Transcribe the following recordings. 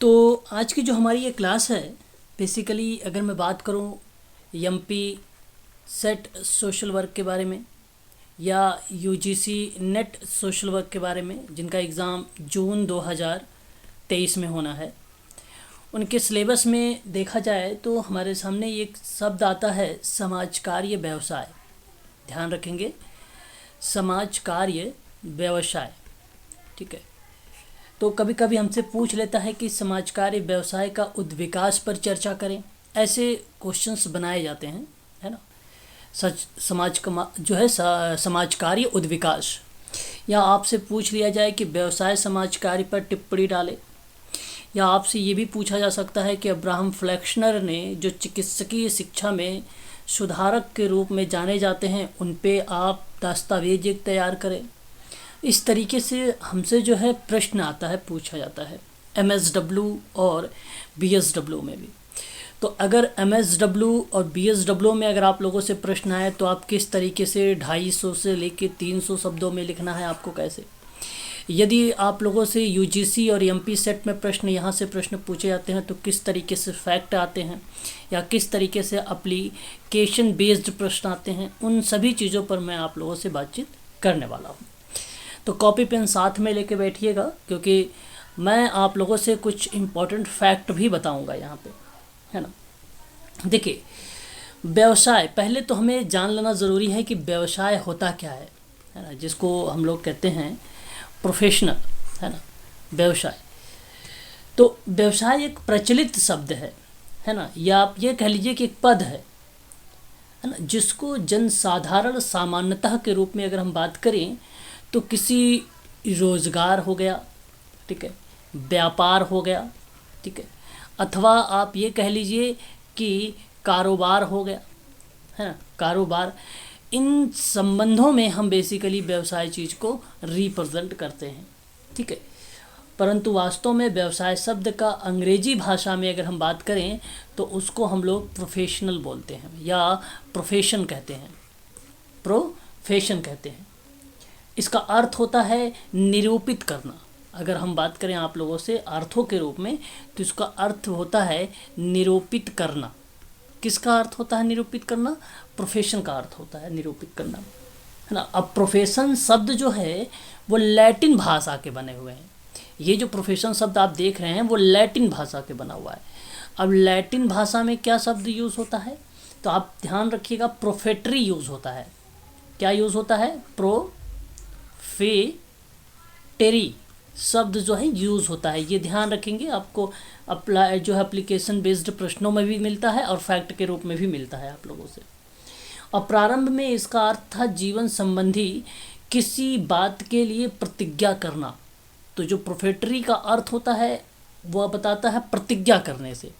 तो आज की जो हमारी ये क्लास है, बेसिकली अगर मैं बात करूं एमपी सेट सोशल वर्क के बारे में या यूजीसी नेट सोशल वर्क के बारे में, जिनका एग्ज़ाम जून 2023 में होना है, उनके सिलेबस में देखा जाए तो हमारे सामने एक शब्द आता है समाज कार्य व्यवसाय। ध्यान रखेंगे, समाज कार्य व्यवसाय। ठीक है। तो कभी कभी हमसे पूछ लेता है कि समाज कार्य व्यवसाय का उद्विकास पर चर्चा करें, ऐसे क्वेश्चंस बनाए जाते हैं, है ना। सच समाज का जो है समाज कार्य उद्विकास, या आपसे पूछ लिया जाए कि व्यवसाय समाज कार्य पर टिप्पणी डाले, या आपसे ये भी पूछा जा सकता है कि अब्राहम फ्लेक्शनर ने जो चिकित्सकीय शिक्षा में सुधारक के रूप में जाने जाते हैं, उन पे आप दस्तावेज एक तैयार करें। इस तरीके से हमसे जो है प्रश्न आता है, पूछा जाता है एमएसडब्ल्यू और बीएसडब्ल्यू में भी। तो अगर एमएसडब्ल्यू और बीएसडब्ल्यू में अगर आप लोगों से प्रश्न आए तो आप किस तरीके से 250 से लेके 300 शब्दों में लिखना है आपको, कैसे। यदि आप लोगों से यूजीसी और एमपी सेट में प्रश्न, यहाँ से प्रश्न पूछे जाते हैं तो किस तरीके से फैक्ट आते हैं या किस तरीके से एप्लीकेशन बेस्ड प्रश्न आते हैं, उन सभी चीज़ों पर मैं आप लोगों से बातचीत करने वाला हूँ। तो कॉपी पेन साथ में लेके बैठिएगा, क्योंकि मैं आप लोगों से कुछ इम्पोर्टेंट फैक्ट भी बताऊंगा यहाँ पे, है ना। देखिए, व्यवसाय, पहले तो हमें जान लेना ज़रूरी है कि व्यवसाय होता क्या है ना, जिसको हम लोग कहते हैं प्रोफेशनल, है ना, व्यवसाय। तो व्यवसाय एक प्रचलित शब्द है ना, या आप ये कह लीजिए कि एक पद है ना, जिसको जनसाधारण सामान्यतः के रूप में अगर हम बात करें तो किसी रोज़गार हो गया, ठीक है, व्यापार हो गया, ठीक है, अथवा आप ये कह लीजिए कि कारोबार हो गया, है ना, कारोबार। इन संबंधों में हम बेसिकली व्यवसाय चीज़ को रिप्रेजेंट करते हैं, ठीक है। परंतु वास्तव में व्यवसाय शब्द का अंग्रेजी भाषा में अगर हम बात करें तो उसको हम लोग प्रोफेशनल बोलते हैं या प्रोफेशन कहते हैं, प्रोफेशन कहते हैं। इसका अर्थ होता है निरूपित करना। अगर हम बात करें आप लोगों से अर्थों के रूप में, तो इसका अर्थ होता है निरूपित करना। किसका अर्थ होता है निरूपित करना? प्रोफेशन का अर्थ होता है निरूपित करना, है ना। अब प्रोफेशन शब्द जो है वो लैटिन भाषा के बने हुए हैं। ये जो प्रोफेशन शब्द आप देख रहे हैं वो लैटिन भाषा के बना हुआ है। अब लैटिन भाषा में क्या शब्द यूज़ होता है, तो आप ध्यान रखिएगा, प्रोफेटरी यूज़ होता है। क्या यूज़ होता है? प्रोफेटरी शब्द जो है यूज़ होता है। ये ध्यान रखेंगे, आपको अप्लाई जो है एप्लीकेशन बेस्ड प्रश्नों में भी मिलता है और फैक्ट के रूप में भी मिलता है आप लोगों से। और प्रारंभ में इसका अर्थ था जीवन संबंधी किसी बात के लिए प्रतिज्ञा करना। तो जो प्रोफेटरी का अर्थ होता है वह बताता है प्रतिज्ञा करने से।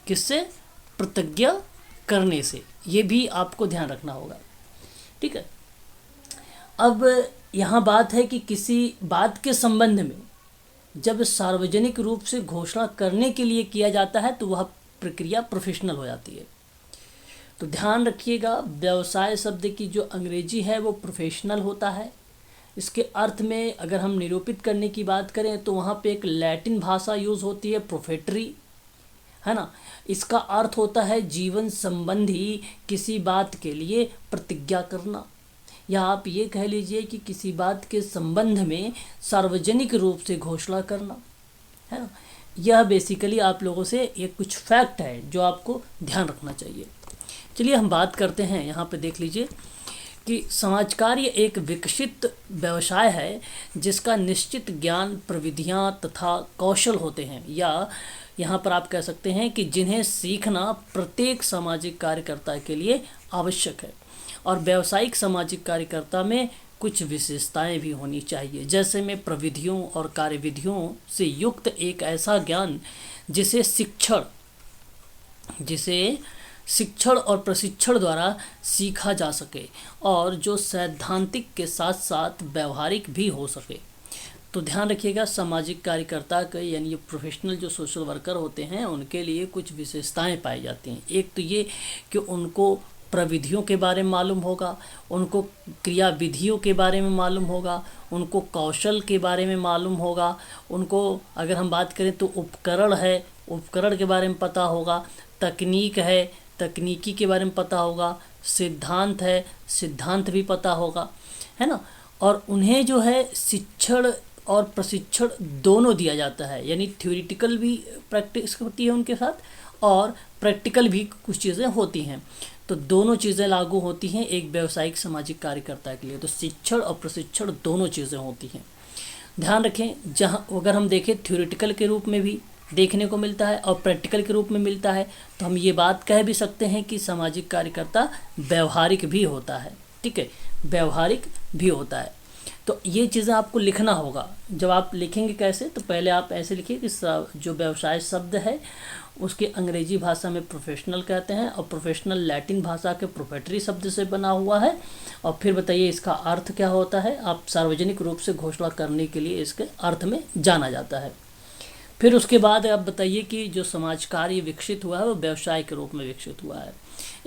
किससे? प्रतिज्ञा करने से। ये भी आपको ध्यान रखना होगा, ठीक है। अब यहाँ बात है कि किसी बात के संबंध में जब सार्वजनिक रूप से घोषणा करने के लिए किया जाता है तो वह प्रक्रिया प्रोफेशनल हो जाती है। तो ध्यान रखिएगा, व्यवसाय शब्द की जो अंग्रेजी है वो प्रोफेशनल होता है। इसके अर्थ में अगर हम निरूपित करने की बात करें तो वहाँ पे एक लैटिन भाषा यूज़ होती है, प्रोफेटरी, है ना। इसका अर्थ होता है जीवन संबंधी किसी बात के लिए प्रतिज्ञा करना, या आप ये कह लीजिए कि किसी बात के संबंध में सार्वजनिक रूप से घोषणा करना, है ना। यह बेसिकली आप लोगों से ये कुछ फैक्ट है जो आपको ध्यान रखना चाहिए। चलिए हम बात करते हैं, यहाँ पे देख लीजिए कि समाज कार्य एक विकसित व्यवसाय है जिसका निश्चित ज्ञान, प्रविधियाँ तथा कौशल होते हैं, या यहाँ पर आप कह सकते हैं कि जिन्हें सीखना प्रत्येक सामाजिक कार्यकर्ता के लिए आवश्यक है। और व्यावसायिक सामाजिक कार्यकर्ता में कुछ विशेषताएं भी होनी चाहिए, जैसे में प्रविधियों और कार्यविधियों से युक्त एक ऐसा ज्ञान जिसे शिक्षण और प्रशिक्षण द्वारा सीखा जा सके और जो सैद्धांतिक के साथ साथ व्यवहारिक भी हो सके। तो ध्यान रखिएगा, सामाजिक कार्यकर्ता के यानी प्रोफेशनल जो सोशल वर्कर होते हैं उनके लिए कुछ विशेषताएं पाई जाती हैं। एक तो ये कि उनको प्रविधियों के बारे में मालूम होगा, उनको क्रिया विधियों के बारे में मालूम होगा, उनको कौशल के बारे में मालूम होगा, उनको अगर हम बात करें तो उपकरण है, उपकरण के बारे में पता होगा, तकनीक है, तकनीकी के बारे में पता होगा, सिद्धांत है, सिद्धांत भी पता होगा, है ना। और उन्हें जो है शिक्षण और प्रशिक्षण दोनों दिया जाता है, यानी थ्योरेटिकल भी प्रैक्टिस होती है उनके साथ और प्रैक्टिकल भी कुछ चीज़ें होती हैं। तो दोनों चीज़ें लागू होती हैं एक व्यावसायिक सामाजिक कार्यकर्ता के लिए। तो शिक्षण और प्रशिक्षण दोनों चीज़ें होती हैं। ध्यान रखें, जहाँ अगर हम देखें थ्योरेटिकल के रूप में भी देखने को मिलता है और प्रैक्टिकल के रूप में मिलता है, तो हम ये बात कह भी सकते हैं कि सामाजिक कार्यकर्ता व्यवहारिक भी होता है। ठीक है, व्यवहारिक भी होता है। तो ये चीज़ें आपको लिखना होगा। जब आप लिखेंगे कैसे, तो पहले आप ऐसे लिखिए कि जो व्यवसाय शब्द है उसके अंग्रेजी भाषा में प्रोफेशनल कहते हैं और प्रोफेशनल लैटिन भाषा के प्रोफेटरी शब्द से बना हुआ है। और फिर बताइए इसका अर्थ क्या होता है। आप सार्वजनिक रूप से घोषणा करने के लिए इसके अर्थ में जाना जाता है। फिर उसके बाद आप बताइए कि जो समाज कार्य विकसित हुआ है वो व्यवसाय के रूप में विकसित हुआ है।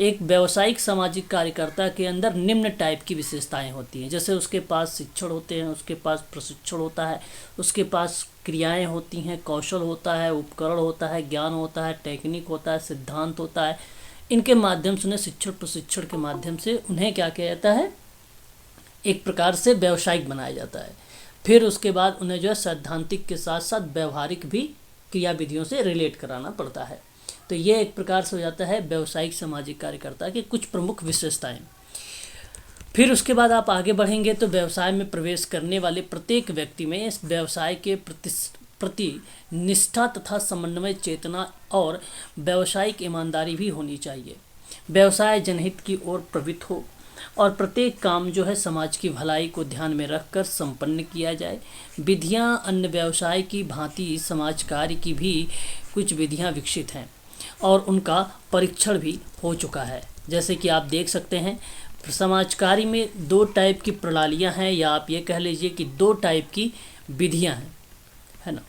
एक व्यावसायिक सामाजिक कार्यकर्ता के अंदर निम्न टाइप की विशेषताएं होती हैं, जैसे उसके पास शिक्षण होते हैं, उसके पास प्रशिक्षण होता है, उसके पास क्रियाएं होती हैं, कौशल होता है, उपकरण होता है, ज्ञान होता है, टेक्निक होता है, सिद्धांत होता है। इनके माध्यम से उन्हें शिक्षण प्रशिक्षण के माध्यम से उन्हें क्या किया जाता है, एक प्रकार से व्यावसायिक बनाया जाता है। फिर उसके बाद उन्हें जो है सैद्धांतिक के साथ साथ व्यवहारिक भी क्रिया विधियों से रिलेट कराना पड़ता है। तो ये एक प्रकार से हो जाता है व्यावसायिक सामाजिक कार्यकर्ता की कुछ प्रमुख विशेषताएं। फिर उसके बाद आप आगे बढ़ेंगे तो व्यवसाय में प्रवेश करने वाले प्रत्येक व्यक्ति में इस व्यवसाय के प्रति निष्ठा तथा समन्वय चेतना और व्यावसायिक ईमानदारी भी होनी चाहिए। व्यवसाय जनहित की ओर प्रवृत्त हो और प्रत्येक काम जो है समाज की भलाई को ध्यान में रखकर संपन्न किया जाए। विधियां अन्य व्यवसाय की भांति समाज कार्य की भी कुछ विधियां विकसित हैं और उनका परीक्षण भी हो चुका है। जैसे कि आप देख सकते हैं समाज कार्य में दो टाइप की प्रणालियां हैं, या आप ये कह लीजिए कि दो टाइप की विधियां हैं, है ना।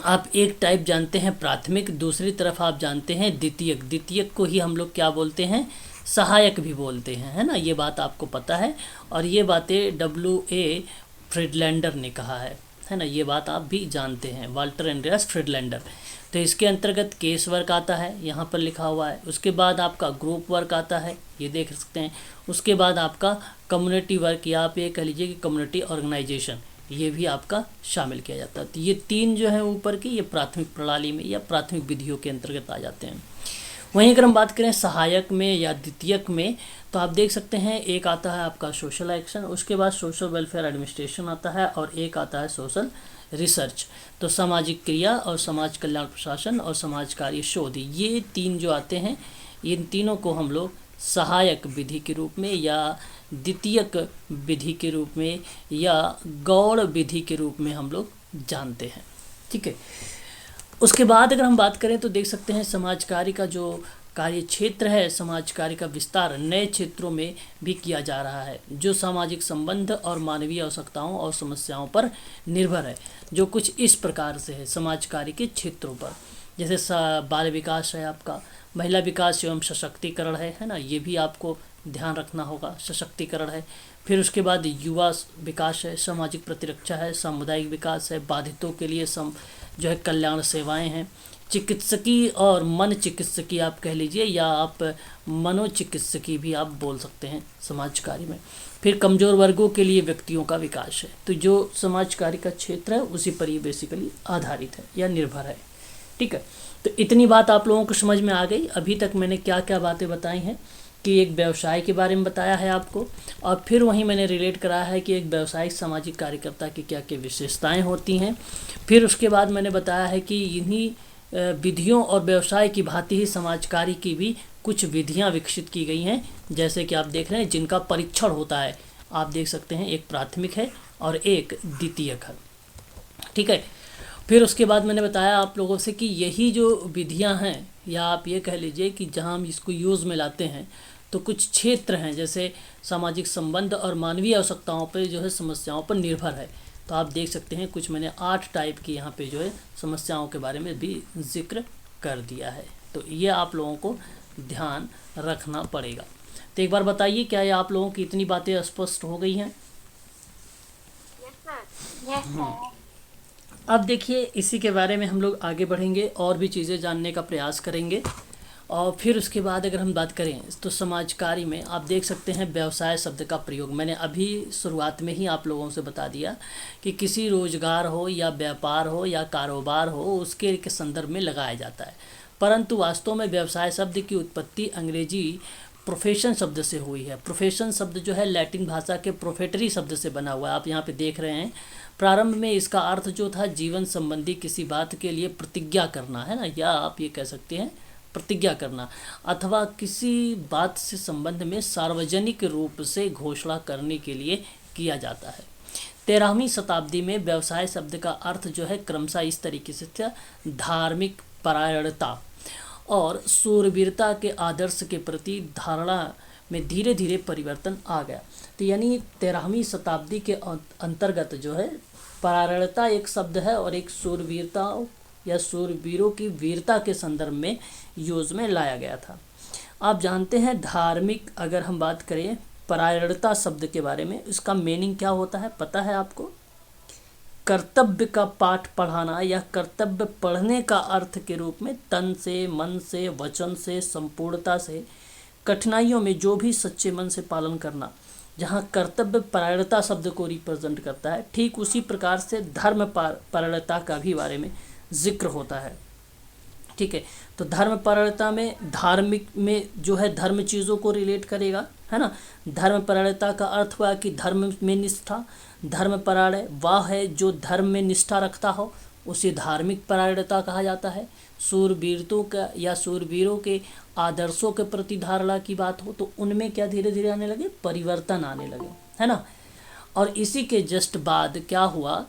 आप एक टाइप जानते हैं प्राथमिक, दूसरी तरफ आप जानते हैं द्वितीयक। द्वितीयक को ही हम लोग क्या बोलते हैं, सहायक भी बोलते हैं, है ना। ये बात आपको पता है और ये बातें W.A. फ्रिडलैंडर ने कहा है ना। ये बात आप भी जानते हैं, वाल्टर एंड्रियास फ्रिडलैंडर। तो इसके अंतर्गत केस वर्क आता है, यहाँ पर लिखा हुआ है। उसके बाद आपका ग्रुप वर्क आता है, ये देख सकते हैं। उसके बाद आपका कम्युनिटी वर्क, या आप ये कह लीजिए कि कम्युनिटी ऑर्गेनाइजेशन, ये भी आपका शामिल किया जाता है। तो ये तीन जो है ऊपर की, ये प्राथमिक प्रणाली में या प्राथमिक विधियों के अंतर्गत आ जाते हैं। वहीं अगर हम बात करें सहायक में या द्वितीयक में, तो आप देख सकते हैं एक आता है आपका सोशल एक्शन, उसके बाद सोशल वेलफेयर एडमिनिस्ट्रेशन आता है और एक आता है सोशल रिसर्च। तो सामाजिक क्रिया और समाज कल्याण प्रशासन और समाज कार्य शोध, ये तीन जो आते हैं, इन तीनों को हम लोग सहायक विधि के रूप में या द्वितीयक विधि के रूप में या गौड़ विधि के रूप में हम लोग जानते हैं। ठीक है। उसके बाद अगर हम बात करें तो देख सकते हैं समाज कार्य का जो कार्य क्षेत्र है, समाज कार्य का विस्तार नए क्षेत्रों में भी किया जा रहा है, जो सामाजिक संबंध और मानवीय आवश्यकताओं और समस्याओं पर निर्भर है। जो कुछ इस प्रकार से है समाज कार्य के क्षेत्रों पर, जैसे बाल विकास है, आपका महिला विकास एवं सशक्तिकरण है ना, ये भी आपको ध्यान रखना होगा, सशक्तिकरण है। फिर उसके बाद युवा विकास है, सामाजिक प्रतिरक्षा है, सामुदायिक विकास है, बाधितों के लिए जो है कल्याण सेवाएं हैं, चिकित्सकीय और मन चिकित्सकीय आप कह लीजिए, या आप मनोचिकित्सकीय भी आप बोल सकते हैं समाज कार्य में। फिर कमज़ोर वर्गों के लिए व्यक्तियों का विकास है। तो जो समाज कार्य का क्षेत्र है उसी पर ये बेसिकली आधारित है या निर्भर है। ठीक है। तो इतनी बात आप लोगों को समझ में आ गई। अभी तक मैंने क्या क्या बातें बताई हैं कि एक व्यवसाय के बारे में बताया है आपको, और फिर वहीं मैंने रिलेट कराया है कि एक व्यावसायिक सामाजिक कार्यकर्ता की क्या क्या विशेषताएं होती हैं। फिर उसके बाद मैंने बताया है कि इन्हीं विधियों और व्यवसाय की भांति ही समाज कार्य की भी कुछ विधियां विकसित की गई हैं, जैसे कि आप देख रहे हैं जिनका परीक्षण होता है। आप देख सकते हैं एक प्राथमिक है और एक द्वितीयक है। ठीक है। फिर उसके बाद मैंने बताया आप लोगों से कि यही जो विधियां हैं, या आप ये कह लीजिए कि जहां हम इसको यूज़ में लाते हैं, तो कुछ क्षेत्र हैं जैसे सामाजिक संबंध और मानवीय आवश्यकताओं पर जो है समस्याओं पर निर्भर है। तो आप देख सकते हैं कुछ मैंने 8 टाइप की यहाँ पे जो है समस्याओं के बारे में भी जिक्र कर दिया है। तो ये आप लोगों को ध्यान रखना पड़ेगा। तो एक बार बताइए, क्या ये आप लोगों की इतनी बातें स्पष्ट हो गई हैं? Yes sir. अब देखिए, इसी के बारे में हम लोग आगे बढ़ेंगे और भी चीज़ें जानने का प्रयास करेंगे। और फिर उसके बाद अगर हम बात करें तो समाज कार्य में आप देख सकते हैं व्यवसाय शब्द का प्रयोग मैंने अभी शुरुआत में ही आप लोगों से बता दिया कि किसी रोजगार हो या व्यापार हो या कारोबार हो, उसके के संदर्भ में लगाया जाता है। परंतु वास्तव में व्यवसाय शब्द की उत्पत्ति अंग्रेजी प्रोफेशन शब्द से हुई है। प्रोफेशन शब्द जो है लैटिन भाषा के प्रोफेटरी शब्द से बना हुआ है, आप यहाँ पे देख रहे हैं। प्रारंभ में इसका अर्थ जो था जीवन संबंधी किसी बात के लिए प्रतिज्ञा करना, है ना, या आप ये कह सकते हैं प्रतिज्ञा करना, अथवा किसी बात से संबंध में सार्वजनिक रूप से घोषणा करने के लिए किया जाता है। 13वीं शताब्दी में व्यवसाय शब्द का अर्थ जो है क्रमशः इस तरीके से था, धार्मिक परायणता और शूरवीरता के आदर्श के प्रति धारणा में धीरे धीरे परिवर्तन आ गया। तो यानी 13वीं शताब्दी के अंतर्गत जो है परायणता एक शब्द है और एक शूरवीरता या शूरवीरों की वीरता के संदर्भ में यूज में लाया गया था। आप जानते हैं धार्मिक, अगर हम बात करें परायणता शब्द के बारे में, इसका मीनिंग क्या होता है पता है आपको? कर्तव्य का पाठ पढ़ाना या कर्तव्य पढ़ने का अर्थ के रूप में तन से, मन से, वचन से, संपूर्णता से, कठिनाइयों में जो भी सच्चे मन से पालन करना, जहाँ कर्तव्य परायणता शब्द को रिप्रेजेंट करता है, ठीक उसी प्रकार से धर्म परायणता का भी बारे में जिक्र होता है। ठीक है, तो धर्म परायणता में धार्मिक में जो है धर्म चीज़ों को रिलेट करेगा, है ना। धर्म परायणता का अर्थ हुआ कि धर्म में निष्ठा, धर्म परायण वह है जो धर्म में निष्ठा रखता हो, उसे धार्मिक परायणता कहा जाता है। शूरवीरतों का या शूरवीरों के आदर्शों के प्रति धारणा की बात हो तो उनमें क्या धीरे धीरे आने लगे, परिवर्तन आने लगे, है ना। और इसी के जस्ट बाद क्या हुआ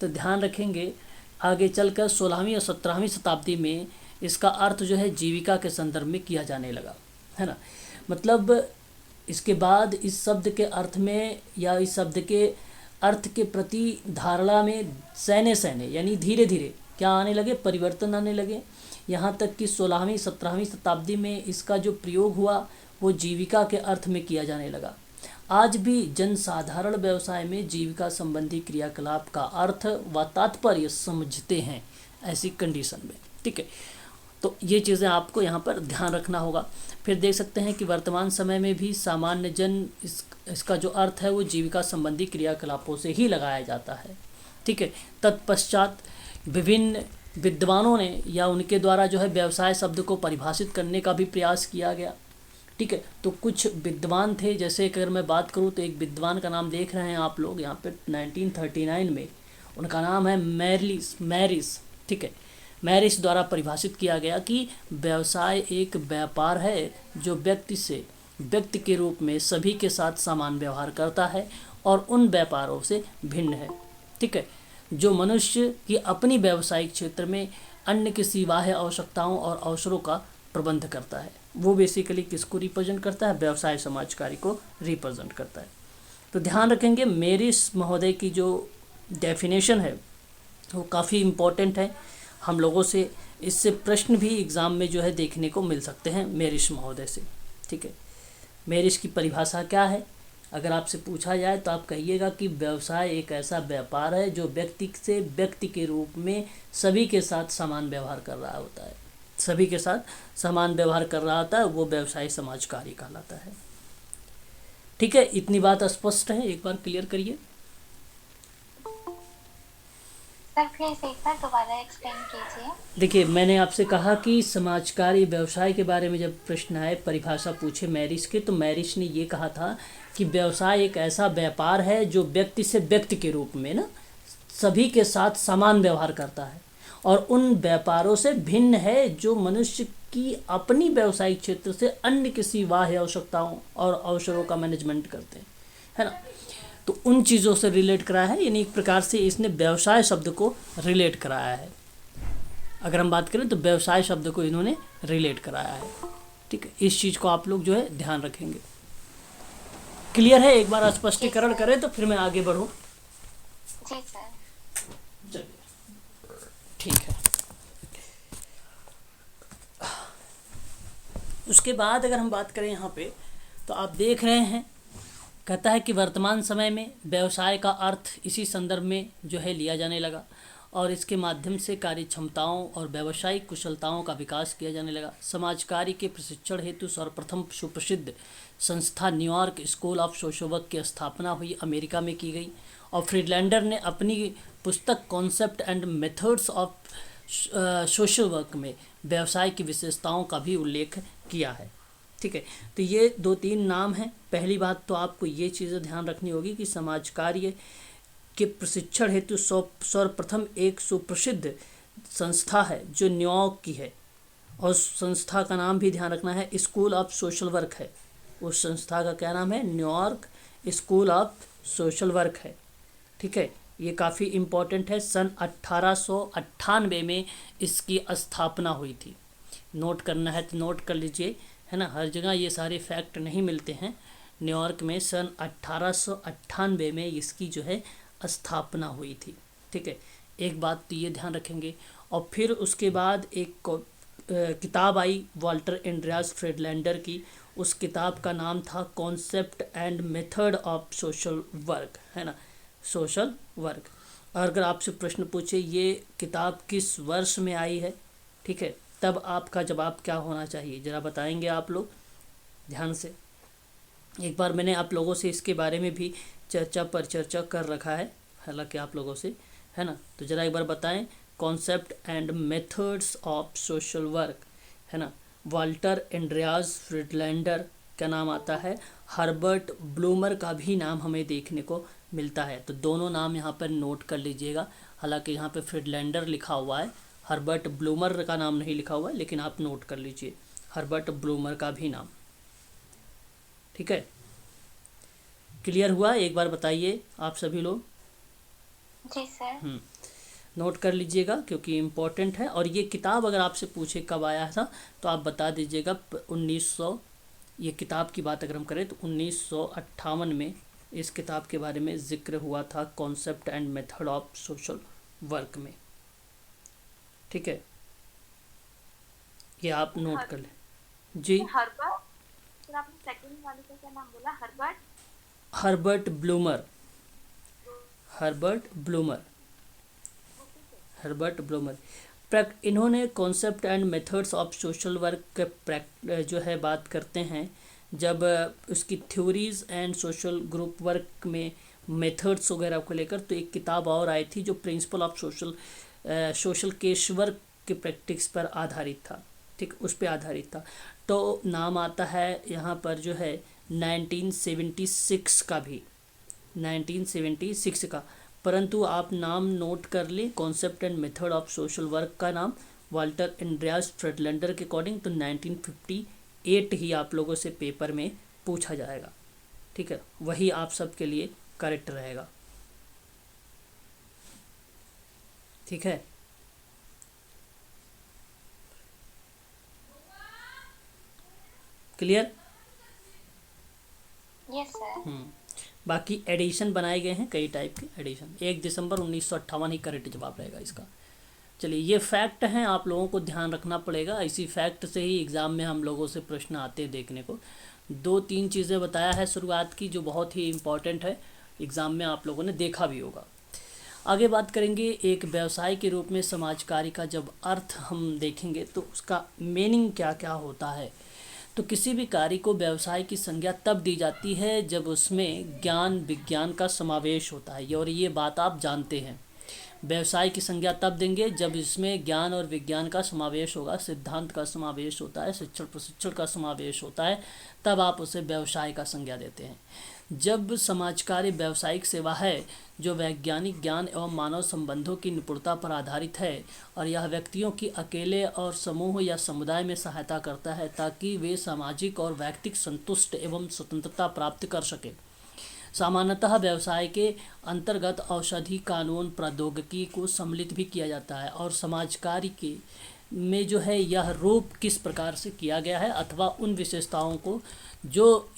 तो ध्यान रखेंगे, आगे चलकर 16वीं और 17वीं शताब्दी में इसका अर्थ जो है जीविका के संदर्भ में किया जाने लगा, है ना। मतलब इसके बाद इस शब्द के अर्थ में या इस शब्द के अर्थ के प्रति धारणा में सैने यानी धीरे धीरे क्या आने लगे, परिवर्तन आने लगे। यहाँ तक कि 16वीं 17वीं शताब्दी में इसका जो प्रयोग हुआ वो जीविका के अर्थ में किया जाने लगा। आज भी जनसाधारण व्यवसाय में जीविका संबंधी क्रियाकलाप का अर्थ व तात्पर्य समझते हैं ऐसी कंडीशन में। ठीक है, तो ये चीज़ें आपको यहाँ पर ध्यान रखना होगा। फिर देख सकते हैं कि वर्तमान समय में भी सामान्य जन इसका जो अर्थ है वो जीविका संबंधी क्रियाकलापों से ही लगाया जाता है। ठीक है, तत्पश्चात विभिन्न विद्वानों ने या उनके द्वारा जो है व्यवसाय शब्द को परिभाषित करने का भी प्रयास किया गया। ठीक है, तो कुछ विद्वान थे, जैसे अगर मैं बात करूँ तो एक विद्वान का नाम देख रहे हैं आप लोग यहाँ पे 1939 में, उनका नाम है मैरिस। ठीक है, मैरिस द्वारा परिभाषित किया गया कि व्यवसाय एक व्यापार है जो व्यक्ति से व्यक्ति के रूप में सभी के साथ समान व्यवहार करता है और उन व्यापारों से भिन्न है। ठीक है, जो मनुष्य की अपनी व्यावसायिक क्षेत्र में अन्य किसी बाह्य आवश्यकताओं और अवसरों का प्रबंध करता है। वो बेसिकली किसको रिप्रेजेंट करता है, व्यवसाय समाज कार्य को रिप्रेजेंट करता है। तो ध्यान रखेंगे मेरिस महोदय की जो डेफिनेशन है वो काफ़ी इम्पोर्टेंट है, हम लोगों से इससे प्रश्न भी एग्ज़ाम में जो है देखने को मिल सकते हैं मेरिस महोदय से। ठीक है, मेरिस की परिभाषा क्या है, अगर आपसे पूछा जाए तो आप कहिएगा कि व्यवसाय एक ऐसा व्यापार है जो व्यक्ति से व्यक्ति के रूप में सभी के साथ समान व्यवहार कर रहा होता है, सभी के साथ समान व्यवहार कर रहा होता है, वो व्यवसाय समाज कार्य कहलाता है। ठीक है, इतनी बात स्पष्ट है, एक बार क्लियर करिए। सर प्लीज एक बार दोबारा एक्सप्लेन कीजिए। देखिए, मैंने आपसे कहा कि समाज कार्य व्यवसाय के बारे में जब प्रश्न आए, परिभाषा पूछे मैरिस के, तो मैरिस ने ये कहा था कि व्यवसाय एक ऐसा व्यापार है जो व्यक्ति से व्यक्ति के रूप में ना सभी के साथ समान व्यवहार करता है और उन व्यापारों से भिन्न है जो मनुष्य की अपनी व्यावसायिक क्षेत्र से अन्य किसी बाह्य आवश्यकताओं और अवसरों का मैनेजमेंट करते हैं, है ना। तो उन चीज़ों से रिलेट कराया है, यानी एक प्रकार से इसने व्यवसाय शब्द को रिलेट कराया है। अगर हम बात करें तो व्यवसाय शब्द को इन्होंने रिलेट कराया है। ठीक है, इस चीज़ को आप लोग जो है ध्यान रखेंगे। क्लियर है, एक बार स्पष्टीकरण करें तो फिर मैं आगे बढ़ूँ। जी सर। चलिए, ठीक है। उसके बाद अगर हम बात करें यहाँ पे तो आप देख रहे हैं, कहता है कि वर्तमान समय में व्यवसाय का अर्थ इसी संदर्भ में जो है लिया जाने लगा और इसके माध्यम से कार्य क्षमताओं और व्यावसायिक कुशलताओं का विकास किया जाने लगा। समाज कार्य के प्रशिक्षण हेतु सर्वप्रथम सुप्रसिद्ध संस्था New York school of social work की स्थापना हुई, अमेरिका में की गई और फ्रीडलैंडर ने अपनी पुस्तक concept and methods of social work में व्यवसाय की विशेषताओं का भी उल्लेख किया है। ठीक है, तो ये 2-3 नाम हैं। पहली बात तो आपको ये चीज़ें ध्यान रखनी होगी कि समाज कार्य के प्रशिक्षण हेतु सर्वप्रथम एक सुप्रसिद्ध संस्था है जो न्यूयॉर्क की है और संस्था का नाम भी ध्यान रखना है, स्कूल ऑफ सोशल वर्क है। उस संस्था का क्या नाम है? New York school of social work है। ठीक है, ये काफ़ी इम्पोर्टेंट है। सन 1898 में इसकी स्थापना हुई थी। नोट करना है तो नोट कर लीजिए, है ना, हर जगह ये सारे फैक्ट नहीं मिलते हैं। न्यूयॉर्क में सन 1898 में इसकी जो है स्थापना हुई थी। ठीक है, एक बात तो ये ध्यान रखेंगे। और फिर उसके बाद एक किताब आई वॉल्टर एंड्रियास फ्रीडलैंडर की। उस किताब का नाम था concept and method of social work, है ना, सोशल वर्क। और अगर आपसे प्रश्न पूछे ये किताब किस वर्ष में आई है, ठीक है, तब आपका जवाब क्या होना चाहिए, ज़रा बताएंगे आप लोग ध्यान से। एक बार मैंने आप लोगों से इसके बारे में भी चर्चा कर रखा है, हालांकि आप लोगों से, है ना, तो ज़रा एक बार बताएं concept and methods of social work, है ना। वॉल्टर एंड्रियास फ्रीडलैंडर का नाम आता है, हर्बर्ट ब्लूमर का भी नाम हमें देखने को मिलता है। तो दोनों नाम यहाँ पर नोट कर लीजिएगा। हालांकि यहाँ पे फ्रीडलैंडर लिखा हुआ है, हर्बर्ट ब्लूमर का नाम नहीं लिखा हुआ है, लेकिन आप नोट कर लीजिए हर्बर्ट ब्लूमर का भी नाम। ठीक है, क्लियर हुआ? एक बार बताइए आप सभी लोग। जी सर। नोट कर लीजिएगा क्योंकि इम्पोर्टेंट है। और ये किताब अगर आपसे पूछे कब आया था तो आप बता दीजिएगा 1900, ये किताब की बात अगर हम करें तो 1958 में इस किताब के बारे में जिक्र हुआ था, concept and method of social work में। ठीक है, ये आप नोट कर लें जी। हर्बर्ट, सर आपने सेकंड वाले का क्या नाम बोला? Herbert Blumer, Herbert Blumer. इन्होंने concept and methods of social work जो है बात करते हैं, जब उसकी theories and social group work में मेथड्स वगैरह को लेकर, तो एक किताब और आई थी जो principle of social case work के प्रैक्टिस पर आधारित था। ठीक, उस पर आधारित था। तो नाम आता है यहाँ पर जो है 1976 का भी, 1976 का। परंतु आप नाम नोट कर लें, concept and method of social work का नाम वॉल्टर एंड्रियास फ्रीडलैंडर के अकॉर्डिंग तो 1958 ही आप लोगों से पेपर में पूछा जाएगा। ठीक है, वही आप सबके लिए करेक्ट रहेगा। ठीक है, क्लियर? Yes sir. बाकी एडिशन बनाए गए हैं कई टाइप के एडिशन। 1 दिसंबर 1958 ही करेक्ट जवाब रहेगा इसका। चलिए, ये फैक्ट हैं, आप लोगों को ध्यान रखना पड़ेगा। इसी फैक्ट से ही एग्ज़ाम में हम लोगों से प्रश्न आते हैं देखने को। 2-3 चीज़ें बताया है शुरुआत की जो बहुत ही इम्पॉर्टेंट है, एग्ज़ाम में आप लोगों ने देखा भी होगा। आगे बात करेंगे एक व्यवसाय के रूप में समाज कार्य का जब अर्थ हम देखेंगे तो उसका मीनिंग क्या क्या होता है। तो किसी भी कार्य को व्यवसाय की संज्ञा तब दी जाती है जब उसमें ज्ञान विज्ञान का समावेश होता है, और ये बात आप जानते हैं। व्यवसाय की संज्ञा तब देंगे जब इसमें ज्ञान और विज्ञान का समावेश होगा, सिद्धांत का समावेश होता है, शिक्षण प्रशिक्षण का समावेश होता है, तब आप उसे व्यवसाय का संज्ञा देते हैं। जब समाज कार्य व्यावसायिक सेवा है जो वैज्ञानिक ज्ञान एवं मानव संबंधों की निपुणता पर आधारित है, और यह व्यक्तियों की अकेले और समूह या समुदाय में सहायता करता है ताकि वे सामाजिक और व्यक्तिगत संतुष्ट एवं स्वतंत्रता प्राप्त कर सकें। सामान्यतः व्यवसाय के अंतर्गत औषधि, कानून, प्रौद्योगिकी को सम्मिलित भी किया जाता है, और समाज कार्य के में जो है यह रूप किस प्रकार से किया गया है अथवा उन विशेषताओं को जो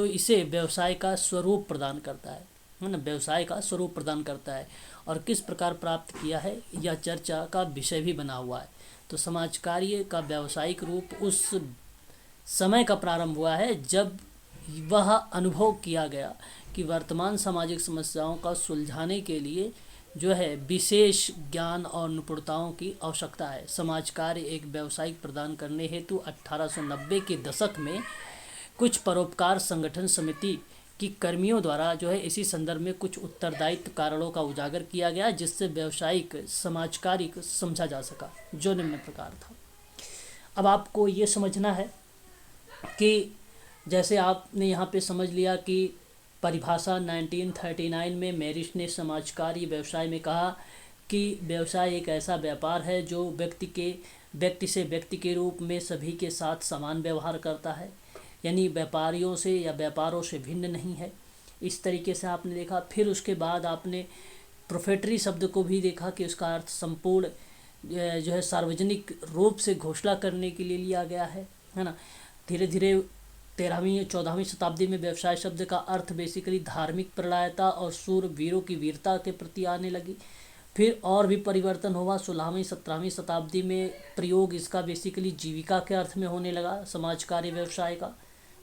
इसे व्यवसाय का स्वरूप प्रदान करता है ना, व्यवसाय का स्वरूप प्रदान करता है, और किस प्रकार प्राप्त किया है, यह चर्चा का विषय भी बना हुआ है। तो समाज कार्य का व्यावसायिक रूप उस समय का प्रारंभ हुआ है जब वह अनुभव किया गया कि वर्तमान सामाजिक समस्याओं का सुलझाने के लिए जो है विशेष ज्ञान और निपुणताओं की आवश्यकता है। समाज कार्य एक व्यावसायिक प्रदान करने हेतु 1890 के दशक में कुछ परोपकार संगठन समिति की कर्मियों द्वारा जो है इसी संदर्भ में कुछ उत्तरदायित्व कारणों का उजागर किया गया, जिससे व्यावसायिक समाज कार्य को समझा जा सका, जो निम्न प्रकार था। अब आपको ये समझना है कि जैसे आपने यहाँ पे समझ लिया कि परिभाषा 1939 में मैरिश ने समाज कार्य व्यवसाय में कहा कि व्यवसाय एक ऐसा व्यापार है जो व्यक्ति से व्यक्ति के रूप में सभी के साथ समान व्यवहार करता है, यानी व्यापारियों से या व्यापारों से भिन्न नहीं है। इस तरीके से आपने देखा। फिर उसके बाद आपने प्रोफेटरी शब्द को भी देखा कि उसका अर्थ संपूर्ण जो है सार्वजनिक रूप से घोषणा करने के लिए लिया गया है ना। धीरे धीरे 13वीं 14वीं शताब्दी में व्यवसाय शब्द का अर्थ बेसिकली धार्मिक प्रणायता और शूरवीरों की वीरता के प्रति आने लगी। फिर और भी परिवर्तन हुआ। 16वीं 17वीं शताब्दी में प्रयोग इसका बेसिकली जीविका के अर्थ में होने लगा, समाज कार्य व्यवसाय का,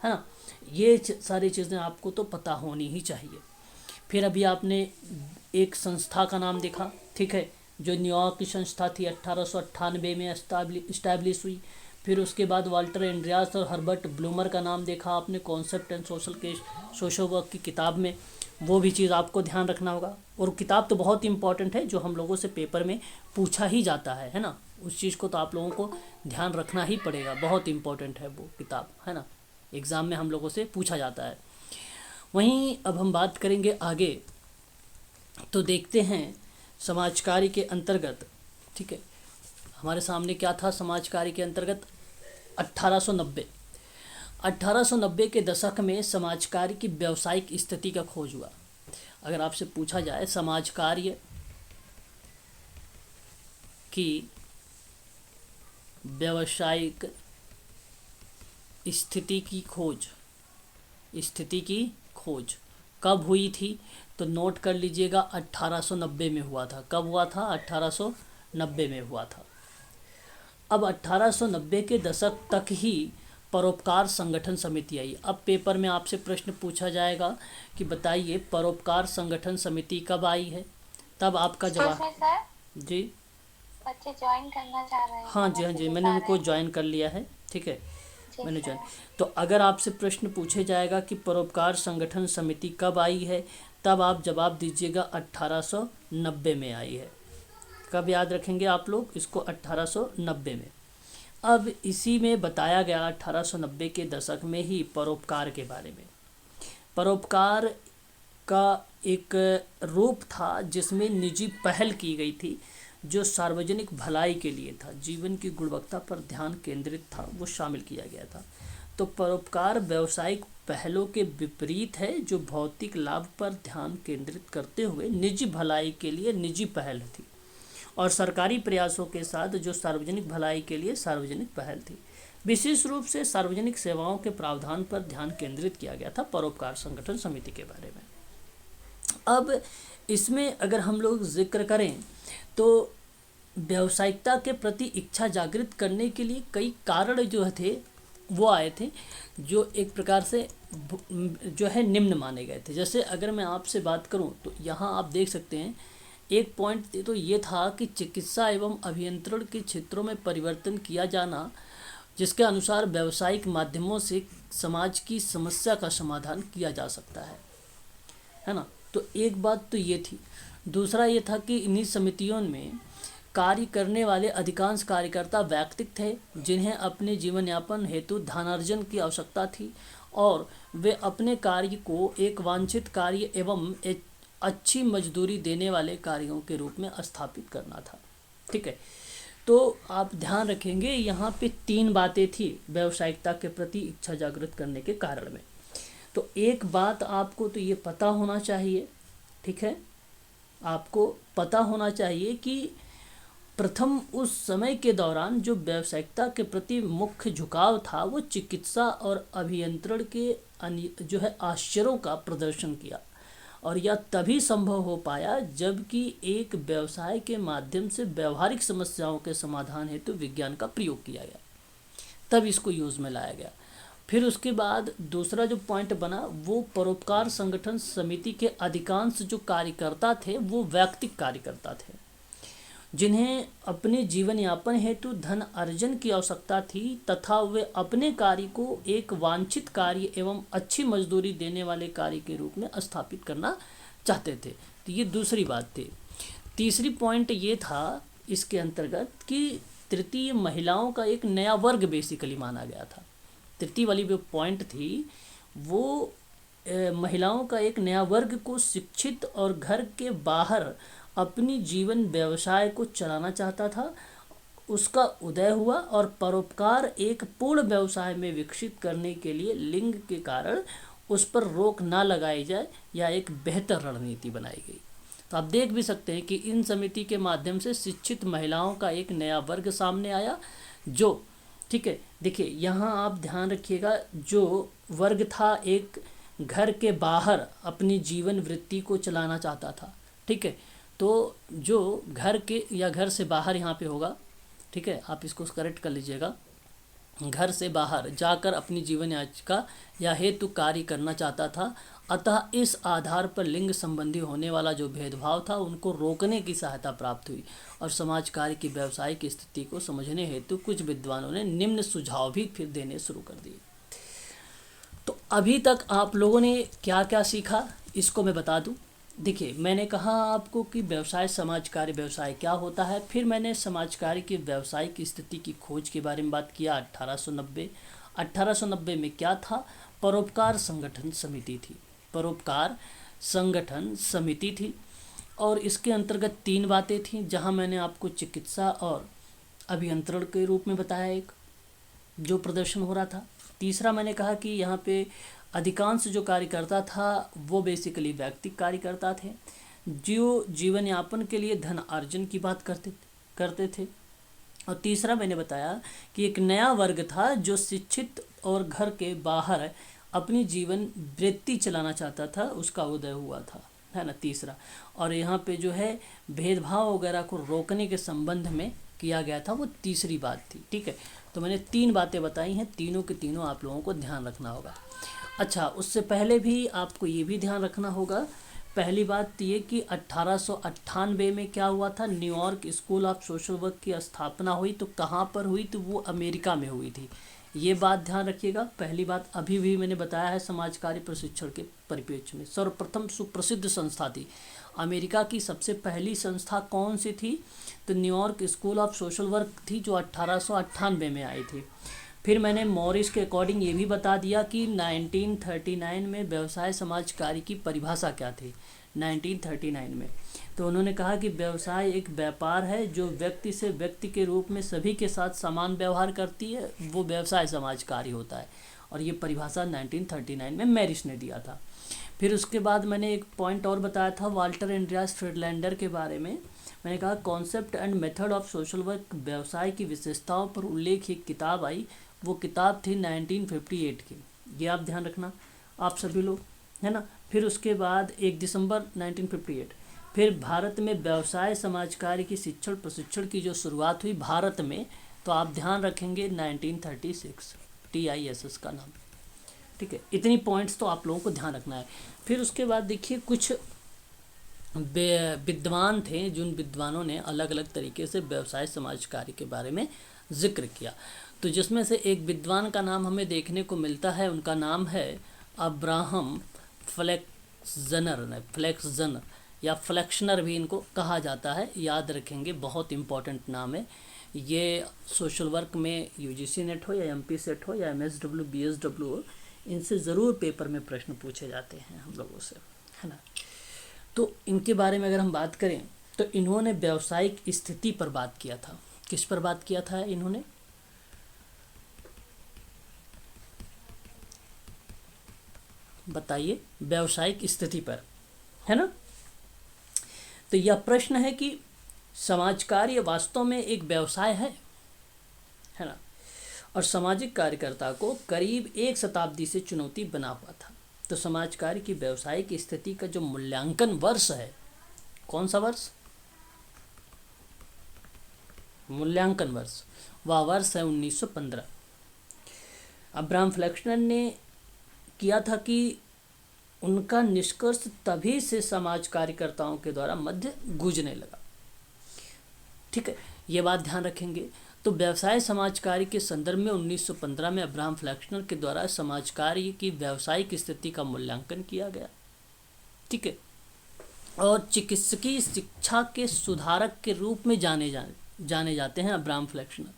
है ना। ये सारी चीज़ें आपको तो पता होनी ही चाहिए। फिर अभी आपने एक संस्था का नाम देखा, ठीक है, जो न्यूयॉर्क की संस्था थी, 1898 में इस्टेब्लिश हुई। फिर उसके बाद वाल्टर एंड्रियास और हर्बर्ट ब्लूमर का नाम देखा आपने कॉन्सेप्ट एंड सोशल वर्क की किताब में। वो भी चीज़ आपको ध्यान रखना होगा। और किताब तो बहुत इंपॉर्टेंट है, जो हम लोगों से पेपर में पूछा ही जाता है ना। उस चीज़ को तो आप लोगों को ध्यान रखना ही पड़ेगा, बहुत इंपॉर्टेंट है वो किताब, है ना। एग्ज़ाम में हम लोगों से पूछा जाता है। वहीं अब हम बात करेंगे आगे, तो देखते हैं समाज कार्य के अंतर्गत, ठीक है, हमारे सामने क्या था समाज कार्य के अंतर्गत। 1890 के दशक में समाज कार्य की व्यावसायिक स्थिति का खोज हुआ। अगर आपसे पूछा जाए समाज कार्य की व्यावसायिक स्थिति की खोज कब हुई थी, तो नोट कर लीजिएगा 1890 में हुआ था। कब हुआ था? 1890 में हुआ था। अब 1890 के दशक तक ही परोपकार संगठन समिति आई। अब पेपर में आपसे प्रश्न पूछा जाएगा कि बताइए परोपकार संगठन समिति कब आई है, तब आपका जवाब। सर जी बच्चे ज्वाइन करना चाह रहे हैं। हाँ जी, हाँ जी, मैंने उनको ज्वाइन कर लिया है, ठीक है, मैंने ज्वाइन। तो अगर आपसे प्रश्न पूछे जाएगा कि परोपकार संगठन समिति कब आई है, तब आप जवाब दीजिएगा 1890 में आई है। कब याद रखेंगे आप लोग इसको? 1890 में। अब इसी में बताया गया 1890 के दशक में ही परोपकार के बारे में। परोपकार का एक रूप था जिसमें निजी पहल की गई थी, जो सार्वजनिक भलाई के लिए था, जीवन की गुणवत्ता पर ध्यान केंद्रित था, वो शामिल किया गया था। तो परोपकार व्यावसायिक पहलों के विपरीत है, जो भौतिक लाभ पर ध्यान केंद्रित करते हुए निजी भलाई के लिए निजी पहल थी, और सरकारी प्रयासों के साथ जो सार्वजनिक भलाई के लिए सार्वजनिक पहल थी। विशेष रूप से सार्वजनिक सेवाओं के प्रावधान पर ध्यान केंद्रित किया गया था परोपकार संगठन समिति के बारे में। अब इसमें अगर हम लोग जिक्र करें तो व्यावसायिकता के प्रति इच्छा जागृत करने के लिए कई कारण जो थे वो आए थे, जो एक प्रकार से जो है निम्न माने गए थे। जैसे अगर मैं आपसे बात करूं तो यहाँ आप देख सकते हैं एक पॉइंट तो ये था कि चिकित्सा एवं अभियंत्रण के क्षेत्रों में परिवर्तन किया जाना, जिसके अनुसार व्यावसायिक माध्यमों से समाज की समस्या का समाधान किया जा सकता है ना। तो एक बात तो ये थी। दूसरा ये था कि इन्हीं समितियों में कार्य करने वाले अधिकांश कार्यकर्ता व्यक्तिक थे, जिन्हें अपने जीवन यापन हेतु धनार्जन की आवश्यकता थी, और वे अपने कार्य को एक वांछित कार्य एवं एक अच्छी मजदूरी देने वाले कार्यों के रूप में स्थापित करना था, ठीक है। तो आप ध्यान रखेंगे यहाँ पे 3 बातें थी व्यावसायिकता के प्रति इच्छा जागृत करने के कारण में। तो एक बात आपको तो ये पता होना चाहिए, ठीक है, आपको पता होना चाहिए कि प्रथम उस समय के दौरान जो व्यावसायिकता के प्रति मुख्य झुकाव था वो चिकित्सा और अभियंत्रण के जो है आश्चर्यों का प्रदर्शन किया, और यह तभी संभव हो पाया जबकि एक व्यवसाय के माध्यम से व्यवहारिक समस्याओं के समाधान हेतु विज्ञान का प्रयोग किया गया, तब इसको यूज़ में लाया गया। फिर उसके बाद दूसरा जो पॉइंट बना वो परोपकार संगठन समिति के अधिकांश जो कार्यकर्ता थे वो वैयक्तिक कार्यकर्ता थे, जिन्हें अपने जीवन यापन हेतु धन अर्जन की आवश्यकता थी तथा वे अपने कार्य को एक वांछित कार्य एवं अच्छी मजदूरी देने वाले कार्य के रूप में स्थापित करना चाहते थे। तो ये दूसरी बात थी। तीसरी पॉइंट ये था इसके अंतर्गत कि तृतीय महिलाओं का एक नया वर्ग बेसिकली माना गया था। तृतीय वाली जो पॉइंट थी वो महिलाओं का एक नया वर्ग को शिक्षित और घर के बाहर अपनी जीवन व्यवसाय को चलाना चाहता था, उसका उदय हुआ और परोपकार एक पूर्ण व्यवसाय में विकसित करने के लिए लिंग के कारण उस पर रोक ना लगाई जाए या एक बेहतर रणनीति बनाई गई। तो आप देख भी सकते हैं कि इन समिति के माध्यम से शिक्षित महिलाओं का एक नया वर्ग सामने आया जो, ठीक है, देखिए यहाँ आप ध्यान रखिएगा, जो वर्ग था एक घर के बाहर अपनी जीवन वृत्ति को चलाना चाहता था, ठीक है, तो जो घर के या घर से बाहर यहाँ पे होगा, ठीक है, आप इसको करेक्ट कर लीजिएगा, घर से बाहर जाकर अपनी जीवन याचिका या हेतु कार्य करना चाहता था। अतः इस आधार पर लिंग संबंधी होने वाला जो भेदभाव था उनको रोकने की सहायता प्राप्त हुई और समाज कार्य की व्यावसायिक स्थिति को समझने हेतु कुछ विद्वानों ने निम्न सुझाव भी फिर देने शुरू कर दिए। तो अभी तक आप लोगों ने क्या क्या सीखा इसको मैं बता दूं। देखिए, मैंने कहा आपको कि व्यवसाय समाज कार्य व्यवसाय क्या होता है, फिर मैंने समाज कार्य की व्यावसायिक स्थिति की खोज के बारे में बात किया। 1890 में क्या था, परोपकार संगठन समिति थी, परोपकार संगठन समिति थी और इसके अंतर्गत 3 बातें थीं, जहां मैंने आपको चिकित्सा और अभियंत्रण के रूप में बताया एक जो प्रदर्शन हो रहा था। तीसरा मैंने कहा कि यहाँ पे अधिकांश जो कार्यकर्ता था वो बेसिकली व्यक्तिगत कार्यकर्ता थे जो जीवन यापन के लिए धन अर्जन की बात करते थे। और तीसरा मैंने बताया कि एक नया वर्ग था जो शिक्षित और घर के बाहर अपनी जीवन वृत्ति चलाना चाहता था, उसका उदय हुआ था, है ना, तीसरा। और यहाँ पे जो है भेदभाव वगैरह को रोकने के संबंध में किया गया था, वो तीसरी बात थी, ठीक है। तो मैंने 3 बातें बताई हैं, तीनों के तीनों आप लोगों को ध्यान रखना होगा। अच्छा, उससे पहले भी आपको ये भी ध्यान रखना होगा, पहली बात ये कि 1898 में क्या हुआ था, New York school of social work की स्थापना हुई। तो कहाँ पर हुई, तो वो अमेरिका में हुई थी, ये बात ध्यान रखिएगा। पहली बात अभी भी मैंने बताया है, समाज कार्य प्रशिक्षण के परिप्रेक्ष्य में सर्वप्रथम सुप्रसिद्ध संस्था थी। अमेरिका की सबसे पहली संस्था कौन सी थी, तो New York school of social work थी जो 1898 में आई थी। फिर मैंने मॉरिस के अकॉर्डिंग ये भी बता दिया कि 1939 में व्यवसाय समाज कार्य की परिभाषा क्या थी। 1939 में तो उन्होंने कहा कि व्यवसाय एक व्यापार है जो व्यक्ति से व्यक्ति के रूप में सभी के साथ समान व्यवहार करती है, वो व्यवसाय समाज कार्य होता है। और ये परिभाषा 1939 में मैरिस ने दिया था। फिर उसके बाद मैंने एक पॉइंट और बताया था वाल्टर एंड्रियास फ्रीडलैंडर के बारे में। मैंने कहा concept and method of social work, व्यवसाय की विशेषताओं पर उल्लेख एक किताब आई, वो किताब थी 1958 की, ये आप ध्यान रखना आप सभी लोग, है ना। फिर उसके बाद 1 दिसंबर 1958 फिर भारत में व्यवसाय समाज कार्य की शिक्षण प्रशिक्षण की जो शुरुआत हुई भारत में, तो आप ध्यान रखेंगे 1936 TISS का नाम, ठीक है। इतनी पॉइंट्स तो आप लोगों को ध्यान रखना है। फिर उसके बाद देखिए कुछ विद्वान थे, जिन विद्वानों ने अलग अलग तरीके से व्यवसाय समाज कार्य के बारे में जिक्र किया। तो जिसमें से एक विद्वान का नाम हमें देखने को मिलता है, उनका नाम है अब्राहम फ्लेक्सजनर या फ्लेक्शनर भी इनको कहा जाता है, याद रखेंगे, बहुत इंपॉर्टेंट नाम है ये। सोशल वर्क में UGC नेट हो या MP सेट हो या MSW BSW हो, इनसे ज़रूर पेपर में प्रश्न पूछे जाते हैं हम लोगों से, है ना। तो इनके बारे में अगर हम बात करें तो इन्होंने व्यावसायिक स्थिति पर बात किया था। किस पर बात किया था इन्होंने, बताइए, व्यावसायिक स्थिति पर, है ना। तो यह प्रश्न है कि समाज कार्य वास्तव में एक व्यवसाय है ना, और सामाजिक कार्यकर्ता को करीब 1 शताब्दी से चुनौती बना हुआ था। तो समाज कार्य की व्यावसायिक स्थिति का जो मूल्यांकन वर्ष है, कौन सा वर्ष, मूल्यांकन वर्ष, वह वर्ष है 1915। अब्राहम फ्लेक्सनर ने किया था कि उनका निष्कर्ष तभी से समाज कार्यकर्ताओं के द्वारा मध्य गूंजने लगा। ठीक है, ये बात ध्यान रखेंगे। तो व्यवसाय समाज कार्य के संदर्भ में 1915 में अब्राहम फ्लेक्सनर के द्वारा समाज कार्य की व्यावसायिक स्थिति का मूल्यांकन किया गया। ठीक है, और चिकित्सकीय शिक्षा के सुधारक के रूप में जाने जाते हैं अब्राहम फ्लेक्सनर,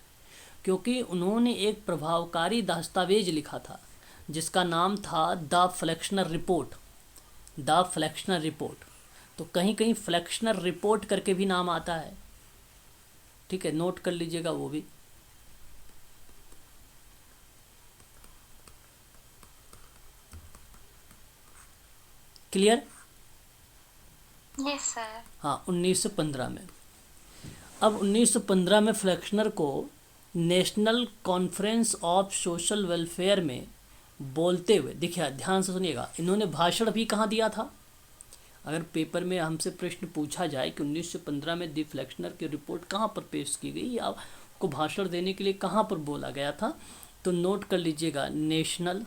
क्योंकि उन्होंने एक प्रभावकारी दस्तावेज लिखा था जिसका नाम था द फ्लेक्सनर रिपोर्ट। द फ्लेक्सनर रिपोर्ट, तो कहीं कहीं फ्लेक्सनर रिपोर्ट करके भी नाम आता है। ठीक है, नोट कर लीजिएगा वो भी। क्लियर? Yes sir. हाँ, 1915 में। अब 1915 में फ्लेक्सनर को national conference of social welfare में बोलते हुए, देखिए ध्यान से सुनिएगा, इन्होंने भाषण भी कहाँ दिया था। अगर पेपर में हमसे प्रश्न पूछा जाए कि 1915 में दी फ्लेक्सनर की रिपोर्ट कहाँ पर पेश की गई या आपको भाषण देने के लिए कहाँ पर बोला गया था, तो नोट कर लीजिएगा, national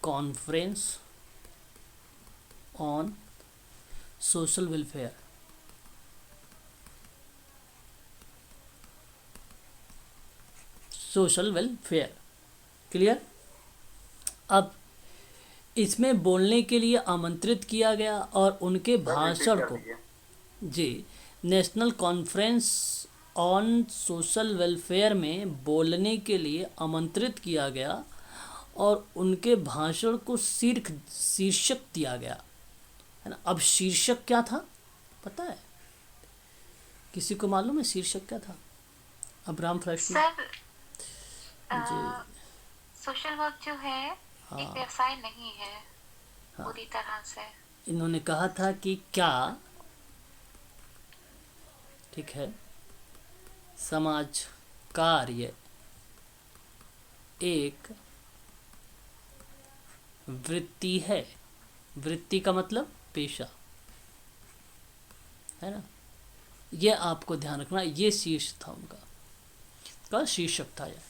conference on social welfare. Social welfare, clear? अब इसमें बोलने के लिए आमंत्रित किया गया और उनके भाषण को, जी, national conference on social welfare में बोलने के लिए आमंत्रित किया गया और उनके भाषण को शीर्षक दिया गया, है ना। अब शीर्षक क्या था पता है? किसी को मालूम है शीर्षक क्या था? अब्राहम फ्लेक्सनर सर, सोशल वर्क जो है एक व्यवसाय नहीं है पूरी तरह से। इन्होंने कहा था कि क्या, ठीक है, समाज कार्य एक वृत्ति है। वृत्ति का मतलब पेशा, है ना। ये आपको ध्यान रखना, ये शीर्ष था उनका, का शीर्षक था यह।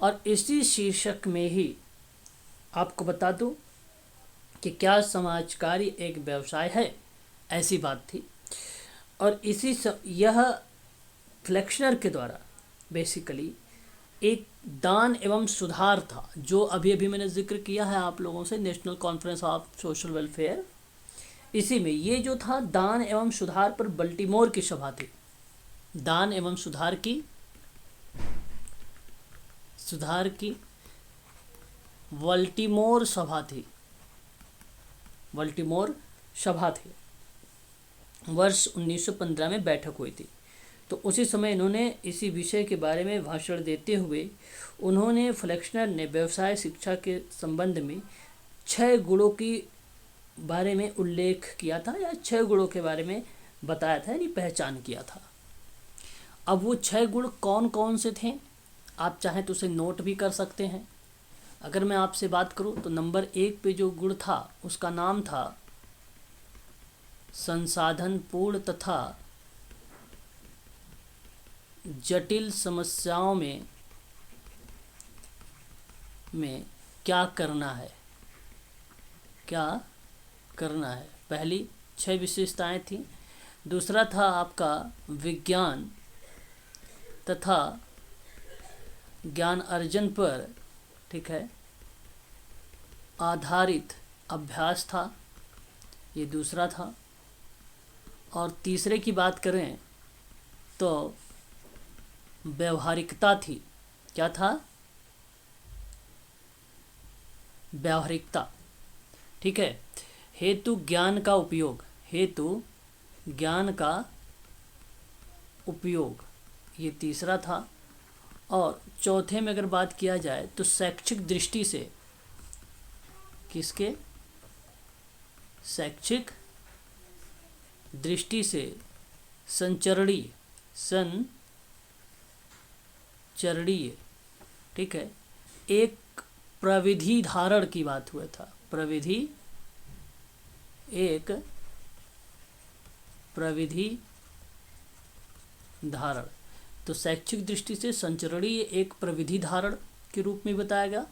और इसी शीर्षक में ही आपको बता दूं कि क्या समाज कार्य एक व्यवसाय है, ऐसी बात थी। और यह फ्लेक्सनर के द्वारा बेसिकली एक दान एवं सुधार था, जो अभी अभी मैंने जिक्र किया है आप लोगों से, national conference of social welfare. इसी में ये जो था दान एवं सुधार पर बल्टीमोर की सभा थी। दान एवं सुधार की बल्टीमोर सभा थी। बल्टीमोर सभा थी, वर्ष 1915 में बैठक हुई थी। तो उसी समय इन्होंने इसी विषय के बारे में भाषण देते हुए उन्होंने, फ्लेक्सनर ने व्यवसाय शिक्षा के संबंध में 6 गुणों की बारे में उल्लेख किया था, या 6 गुणों के बारे में बताया था, यानी पहचान किया था। अब वो 6 गुण कौन कौन से थे, आप चाहें तो उसे नोट भी कर सकते हैं। अगर मैं आपसे बात करूं तो नंबर 1 पे जो गुण था उसका नाम था संसाधन पूर्ण तथा जटिल समस्याओं में क्या करना है, क्या करना है। पहली 6 विशेषताएं थी। दूसरा था आपका विज्ञान तथा ज्ञान अर्जन पर, ठीक है, आधारित अभ्यास था, ये दूसरा था। और तीसरे की बात करें तो व्यवहारिकता थी। क्या था? व्यवहारिकता, ठीक है। हेतु ज्ञान का उपयोग, हेतु ज्ञान का उपयोग, ये तीसरा था। और चौथे में अगर बात किया जाए तो शैक्षिक दृष्टि से, किसके? शैक्षिक दृष्टि से संचरणीय, ठीक है, एक प्रविधि धारण की बात हुआ था। एक प्रविधि धारण। तो शैक्षिक दृष्टि से संचरणीय एक प्रविधि धारण के रूप में बताया गया।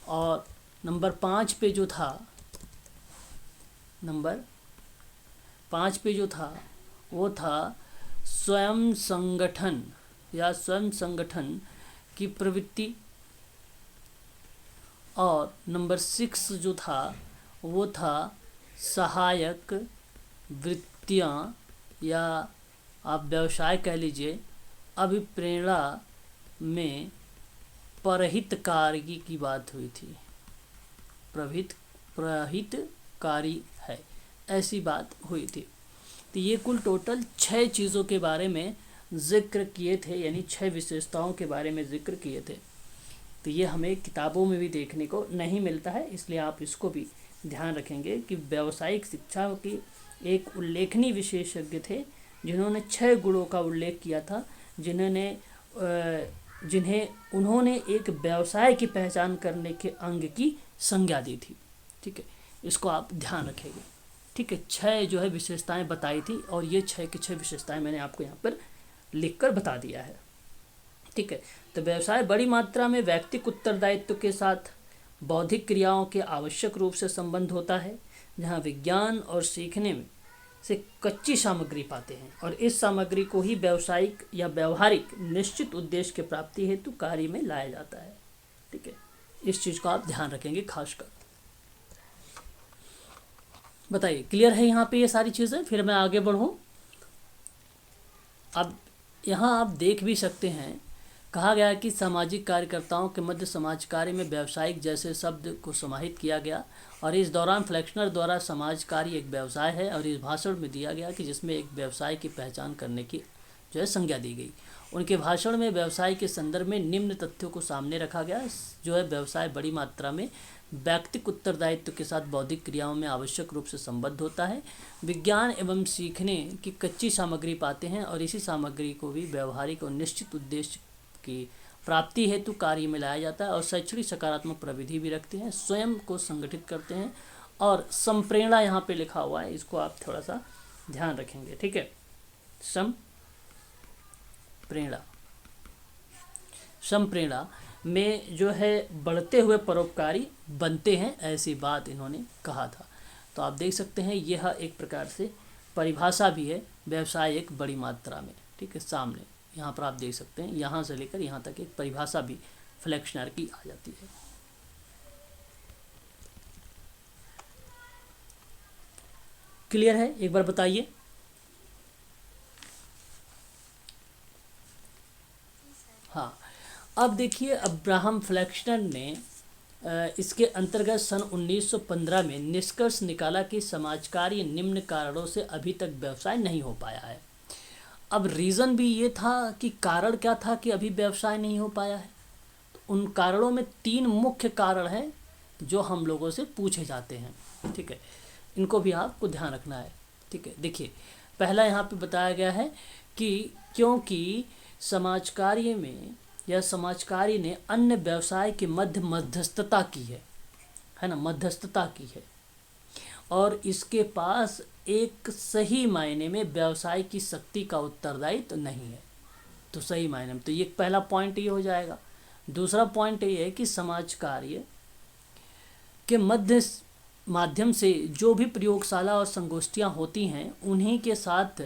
और नंबर 5 पे जो था, नंबर 5 पे जो था वो था स्वयं संगठन या स्वयं संगठन की प्रवृत्ति। और नंबर 6 जो था वो था सहायक वृत्तियाँ या आप व्यवसाय कह लीजिए, अभिप्रेरणा में परहितकारी की बात हुई थी। परहितकारी है, ऐसी बात हुई थी। तो ये कुल टोटल 6 चीज़ों के बारे में जिक्र किए थे, यानी 6 विशेषताओं के बारे में जिक्र किए थे। तो ये हमें किताबों में भी देखने को नहीं मिलता है, इसलिए आप इसको भी ध्यान रखेंगे कि व्यावसायिक शिक्षा की एक उल्लेखनीय विशेषज्ञ थे जिन्होंने 6 गुणों का उल्लेख किया था, जिन्हें उन्होंने एक व्यवसाय की पहचान करने के अंग की संज्ञा दी थी। ठीक है, इसको आप ध्यान रखेंगे। ठीक है, 6 जो है विशेषताएं बताई थी और ये 6 की 6 विशेषताएं मैंने आपको यहाँ पर लिखकर बता दिया है। ठीक है, तो व्यवसाय बड़ी मात्रा में व्यक्तिगत उत्तरदायित्व के साथ बौद्धिक क्रियाओं के आवश्यक रूप से संबंध होता है, जहाँ विज्ञान और सीखने में से कच्ची सामग्री पाते हैं और इस सामग्री को ही व्यावसायिक या व्यवहारिक निश्चित उद्देश्य के प्राप्ति हेतु कार्य में लाया जाता है। ठीक है, इस चीज़ को आप ध्यान रखेंगे खासकर। बताइए, क्लियर है यहाँ पे ये सारी चीज़ें? फिर मैं आगे बढ़ूँ। अब यहाँ आप देख भी सकते हैं, कहा गया कि सामाजिक कार्यकर्ताओं के मध्य समाज कार्य में व्यावसायिक जैसे शब्द को समाहित किया गया और इस दौरान फ्लेक्शनर द्वारा समाज कार्य एक व्यवसाय है और इस भाषण में दिया गया कि जिसमें एक व्यवसाय की पहचान करने की जो है संज्ञा दी गई। उनके भाषण में व्यवसाय के संदर्भ में निम्न तथ्यों को सामने रखा गया, जो है व्यवसाय बड़ी मात्रा में व्यक्तिगत उत्तरदायित्व के साथ बौद्धिक क्रियाओं में आवश्यक रूप से संबद्ध होता है, विज्ञान एवं सीखने की कच्ची सामग्री पाते हैं और इसी सामग्री को भी व्यवहारिक और निश्चित उद्देश्य की प्राप्ति हेतु कार्य में लाया जाता है और शैक्षणिक सकारात्मक प्रविधि भी रखते हैं, स्वयं को संगठित करते हैं और संप्रेरणा यहाँ पे लिखा हुआ है, इसको आप थोड़ा सा ध्यान रखेंगे। ठीक है, संप्रेरणा में जो है बढ़ते हुए परोपकारी बनते हैं, ऐसी बात इन्होंने कहा था। तो आप देख सकते हैं यह एक प्रकार से परिभाषा भी है व्यवसाय एक बड़ी मात्रा में। ठीक है, सामने यहाँ पर आप देख सकते हैं, यहाँ से लेकर यहाँ तक एक परिभाषा भी फ्लेक्शनर की आ जाती है। क्लियर है? एक बार बताइए। हाँ, अब देखिए, अब्राहम फ्लेक्शनर ने इसके अंतर्गत सन 1915 में निष्कर्ष निकाला कि समाज कार्य निम्न कारणों से अभी तक व्यवसाय नहीं हो पाया है। अब रीज़न भी ये था कि कारण क्या था कि अभी व्यवसाय नहीं हो पाया है। तो उन कारणों में 3 मुख्य कारण हैं जो हम लोगों से पूछे जाते हैं। ठीक है, इनको भी आपको ध्यान रखना है। ठीक है, देखिए, पहला यहाँ पे बताया गया है कि क्योंकि समाज कार्य में या समाज कार्य ने अन्य व्यवसाय के मध्य मध्यस्थता की है ना, मध्यस्थता की है और इसके पास एक सही मायने में व्यवसाय की शक्ति का उत्तरदायित्व नहीं है। तो सही मायने में तो ये पहला पॉइंट ये हो जाएगा। दूसरा पॉइंट ये है कि समाज कार्य के माध्यम से जो भी प्रयोगशाला और संगोष्ठियाँ होती हैं उन्हीं के साथ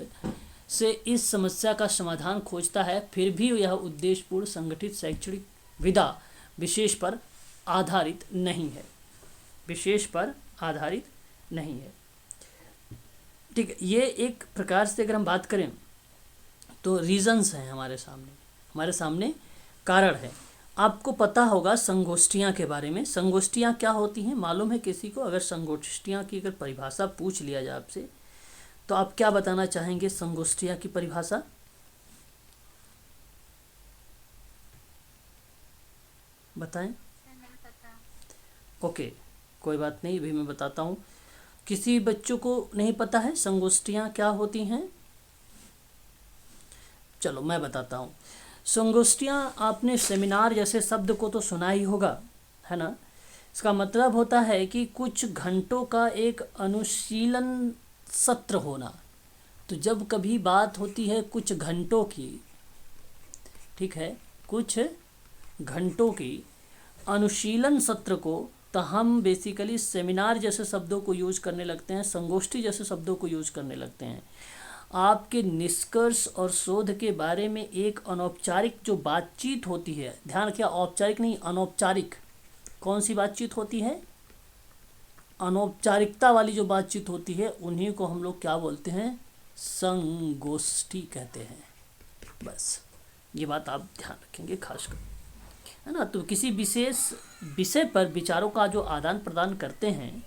से इस समस्या का समाधान खोजता है, फिर भी यह उद्देश्यपूर्ण संगठित शैक्षणिक विधा विशेष पर आधारित नहीं है, विशेष पर आधारित नहीं है। ठीक है, ये एक प्रकार से अगर हम बात करें तो रीजंस हैं हमारे सामने कारण है। आपको पता होगा संगोष्ठियाँ के बारे में। संगोष्ठियाँ क्या होती हैं मालूम है किसी को? अगर संगोष्ठियाँ की अगर परिभाषा पूछ लिया जाए आपसे तो आप क्या बताना चाहेंगे संगोष्ठियाँ की परिभाषा? बताएं। ओके, कोई बात नहीं, भी मैं बताता हूँ। किसी बच्चों को नहीं पता है संगोष्ठियाँ क्या होती हैं? चलो मैं बताता हूँ। संगोष्ठियाँ, आपने सेमिनार जैसे शब्द को तो सुना ही होगा, है ना। इसका मतलब होता है कि कुछ घंटों का एक अनुशीलन सत्र होना। तो जब कभी बात होती है कुछ घंटों की, ठीक है, कुछ घंटों की अनुशीलन सत्र को, तो हम बेसिकली सेमिनार जैसे शब्दों को यूज करने लगते हैं, संगोष्ठी जैसे शब्दों को यूज करने लगते हैं। आपके निष्कर्ष और शोध के बारे में एक अनौपचारिक जो बातचीत होती है, ध्यान रखिए, औपचारिक नहीं अनौपचारिक, कौन सी बातचीत होती है? अनौपचारिकता वाली जो बातचीत होती है उन्हीं को हम लोग क्या बोलते हैं? संगोष्ठी कहते हैं। बस ये बात आप ध्यान रखेंगे खासकर, है ना। तो किसी विशेष विषय पर विचारों का जो आदान प्रदान करते हैं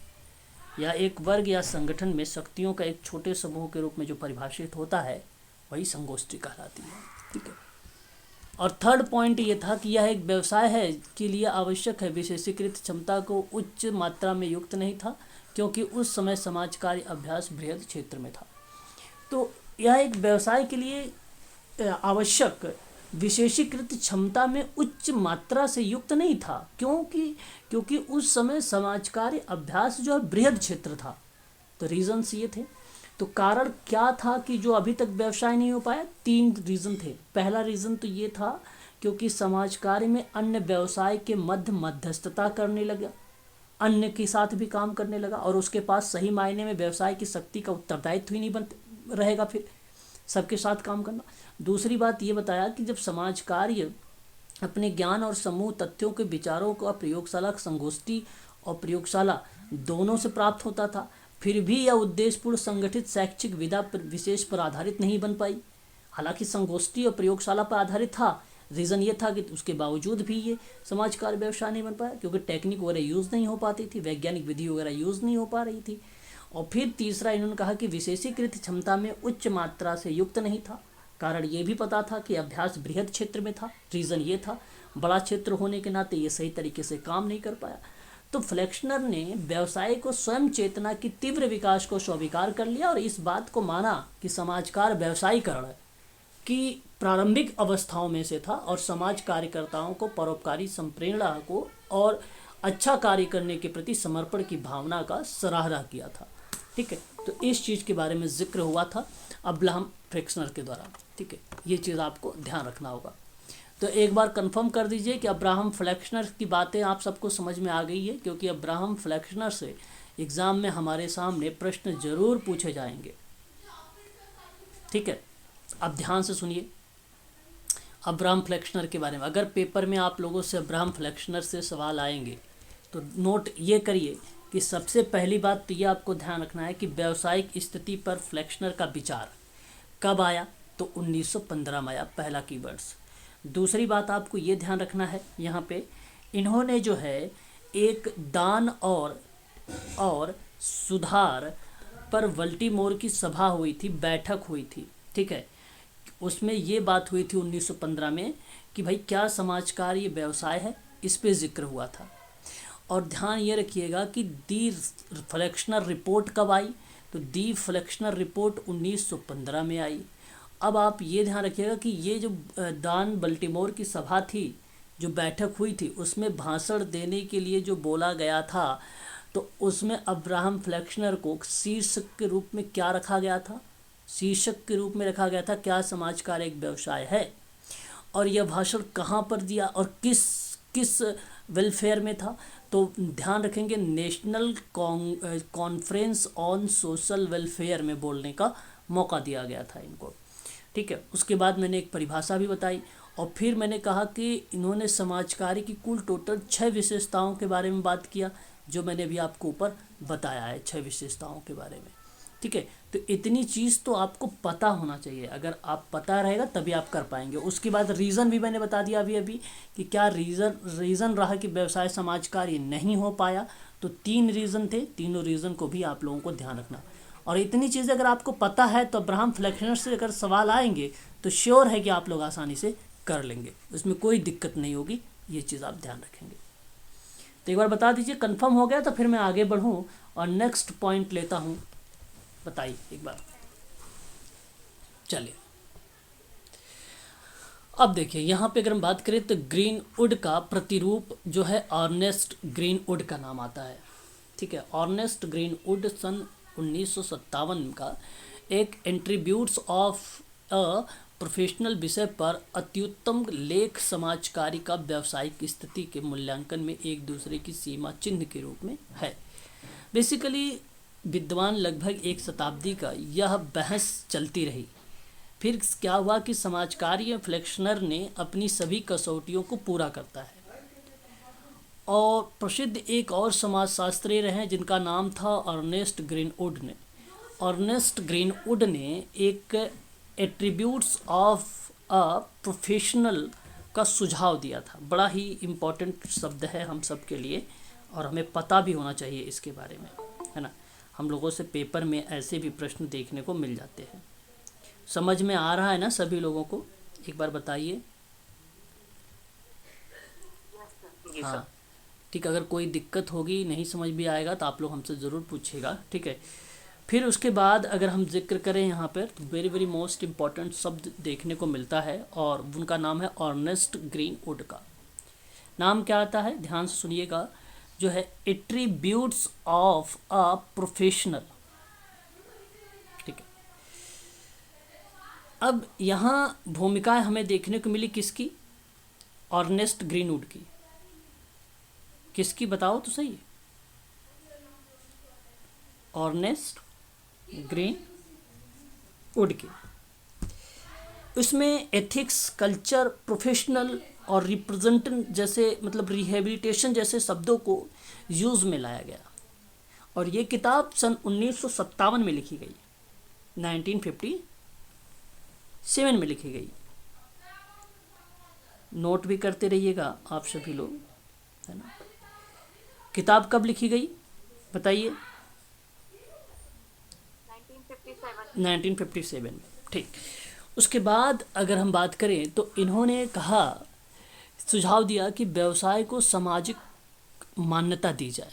या एक वर्ग या संगठन में शक्तियों का एक छोटे समूह के रूप में जो परिभाषित होता है वही संगोष्ठी कहलाती है, ठीक है। और थर्ड पॉइंट ये था कि यह एक व्यवसाय है के लिए आवश्यक है, विशेषीकृत क्षमता को उच्च मात्रा में युक्त नहीं था क्योंकि उस समय समाज कार्य अभ्यास बृहद क्षेत्र में था। तो यह एक व्यवसाय के लिए आवश्यक विशेषीकृत क्षमता में उच्च मात्रा से युक्त नहीं था, क्योंकि उस समय समाज कार्य अभ्यास जो है बृहद क्षेत्र था। तो रीजंस ये थे। तो कारण क्या था कि जो अभी तक व्यवसाय नहीं हो पाया? 3 रीज़न थे। पहला रीज़न तो ये था क्योंकि समाज कार्य में अन्य व्यवसाय के मध्यस्थता करने लगा, अन्य के साथ भी काम करने लगा, और उसके पास सही मायने में व्यवसाय की शक्ति का उत्तरदायित्व ही नहीं रहेगा फिर सबके साथ काम करना। दूसरी बात ये बताया कि जब समाज कार्य अपने ज्ञान और समूह तथ्यों के विचारों का प्रयोगशाला, संगोष्ठी और प्रयोगशाला दोनों से प्राप्त होता था, फिर भी यह उद्देश्यपूर्ण संगठित शैक्षिक विधा विशेष पर आधारित नहीं बन पाई। हालांकि संगोष्ठी और प्रयोगशाला पर आधारित था, रीज़न ये था कि उसके बावजूद भी ये समाज कार्य व्यवसाय नहीं बन पाया क्योंकि टेक्निक वगैरह यूज़ नहीं हो पाती थी, वैज्ञानिक विधि वगैरह यूज़ नहीं हो पा रही थी। और फिर तीसरा इन्होंने कहा कि विशेषीकृत क्षमता में उच्च मात्रा से युक्त नहीं था। कारण ये भी पता था कि अभ्यास बृहद क्षेत्र में था, रीज़न ये था, बड़ा क्षेत्र होने के नाते ये सही तरीके से काम नहीं कर पाया। तो फ्लेक्सनर ने व्यवसाय को स्वयं चेतना की तीव्र विकास को स्वीकार कर लिया और इस बात को माना कि समाजकार व्यवसायीकरण की प्रारंभिक अवस्थाओं में से था और समाज कार्यकर्ताओं को परोपकारी संप्रेरणा को और अच्छा कार्य करने के प्रति समर्पण की भावना का सराहना किया था, ठीक है। तो इस चीज़ के बारे में जिक्र हुआ था अब्राहम फ्लेक्सनर के द्वारा, ठीक है। ये चीज़ आपको ध्यान रखना होगा। तो एक बार कंफर्म कर दीजिए कि अब्राहम फ्लेक्सनर की बातें आप सबको समझ में आ गई है, क्योंकि अब्राहम फ्लेक्सनर से एग्ज़ाम में हमारे सामने प्रश्न जरूर पूछे जाएंगे, ठीक है। अब ध्यान से सुनिए अब्राहम फ्लेक्सनर के बारे में। अगर पेपर में आप लोगों से अब्राहम फ्लेक्सनर से सवाल आएंगे तो नोट ये करिए कि सबसे पहली बात तो ये आपको ध्यान रखना है कि व्यावसायिक स्थिति पर फ्लेक्सनर का विचार कब आया? तो 1915 में आया, पहला कीवर्ड्स। दूसरी बात आपको ये ध्यान रखना है, यहाँ पे इन्होंने जो है एक दान और सुधार पर बल्टीमोर की सभा हुई थी, बैठक हुई थी, ठीक है। उसमें ये बात हुई थी 1915 में कि भाई क्या समाज कार्य व्यवसाय है, इस पे जिक्र हुआ था। और ध्यान ये रखिएगा कि दी फ्लेक्सनर रिपोर्ट कब आई? तो दी फ्लेक्सनर रिपोर्ट 1915 में आई। अब आप ये ध्यान रखिएगा कि ये जो दान बल्टीमोर की सभा थी, जो बैठक हुई थी, उसमें भाषण देने के लिए जो बोला गया था, तो उसमें अब्राहम फ्लेक्सनर को शीर्षक के रूप में क्या रखा गया था? शीर्षक के रूप में रखा गया था क्या समाज कार्य एक व्यवसाय है। और यह भाषण कहाँ पर दिया और किस वेलफेयर में था? तो ध्यान रखेंगे national conference on social welfare में बोलने का मौका दिया गया था इनको, ठीक है। उसके बाद मैंने एक परिभाषा भी बताई और फिर मैंने कहा कि इन्होंने समाज कार्य की कुल टोटल 6 विशेषताओं के बारे में बात किया, जो मैंने अभी आपको ऊपर बताया है 6 विशेषताओं के बारे में, ठीक है। तो इतनी चीज़ तो आपको पता होना चाहिए, अगर आप पता रहेगा तभी आप कर पाएंगे। उसके बाद रीज़न भी मैंने बता दिया अभी कि क्या रीज़न रहा कि व्यवसाय समाज कार्य नहीं हो पाया। तो 3 रीज़न थे, तीनों रीज़न को भी आप लोगों को ध्यान रखना। और इतनी चीज़ें अगर आपको पता है तो अब्राहम फ्लेक्सनर से अगर सवाल आएंगे तो श्योर है कि आप लोग आसानी से कर लेंगे, उसमें कोई दिक्कत नहीं होगी। ये चीज़ आप ध्यान रखेंगे। तो एक बार बता दीजिए, कंफर्म हो गया तो फिर मैं आगे बढ़ूँ और नेक्स्ट पॉइंट लेता हूँ। बताइए एक बार, चलिए अब देखिए यहाँ पे अगर हम बात करें तो ग्रीनवुड का प्रतिरूप जो है अर्नेस्ट ग्रीनवुड का नाम आता है, ठीक है। अर्नेस्ट ग्रीनवुड सन 1957 का एक एट्रीब्यूट्स ऑफ अ प्रोफेशनल विषय पर अत्युत्तम लेख समाज कार्य का व्यावसायिक स्थिति के मूल्यांकन में एक दूसरे की सीमा चिन्ह के रूप में है। बेसिकली विद्वान लगभग एक शताब्दी का यह बहस चलती रही। फिर क्या हुआ कि समाज कार्य फ्लेक्शनर ने अपनी सभी कसौटियों को पूरा करता है। और प्रसिद्ध एक और समाजशास्त्री रहे जिनका नाम था अर्नेस्ट ग्रीनवुड ने। अर्नेस्ट ग्रीनवुड ने एक एट्रीब्यूट्स ऑफ अ प्रोफेशनल का सुझाव दिया था। बड़ा ही इम्पोर्टेंट शब्द है हम सब के लिए और हमें पता भी होना चाहिए इसके बारे में, है ना। हम लोगों से पेपर में ऐसे भी प्रश्न देखने को मिल जाते हैं। समझ में आ रहा है ना सभी लोगों को? एक बार बताइए। हाँ ठीक, अगर कोई दिक्कत होगी, नहीं समझ भी आएगा तो आप लोग हमसे ज़रूर पूछिएगा, ठीक है। फिर उसके बाद अगर हम जिक्र करें यहाँ पर तो वेरी वेरी मोस्ट इम्पॉर्टेंट शब्द देखने को मिलता है और उनका नाम है अर्नेस्ट ग्रीनवुड का। नाम क्या आता है, ध्यान से सुनिएगा, जो है एट्रीब्यूट्स ऑफ अ प्रोफेशनल, ठीक है। अब यहाँ भूमिकाएं हमें देखने को मिली किसकी? अर्नेस्ट ग्रीनवुड की। किसकी बताओ तो सही? अर्नेस्ट ग्रीनवुड की। उसमें एथिक्स, कल्चर, प्रोफेशनल और रिप्रेजेंटेशन जैसे मतलब रिहेबिलिटेशन जैसे शब्दों को यूज़ में लाया गया। और ये किताब सन 1957 में लिखी गई, 1957 में लिखी गई। नोट भी करते रहिएगा आप सभी लोग, है ना। किताब कब लिखी गई बताइए? 1957 में, ठीक। उसके बाद अगर हम बात करें तो इन्होंने कहा, सुझाव दिया कि व्यवसाय को सामाजिक मान्यता दी जाए।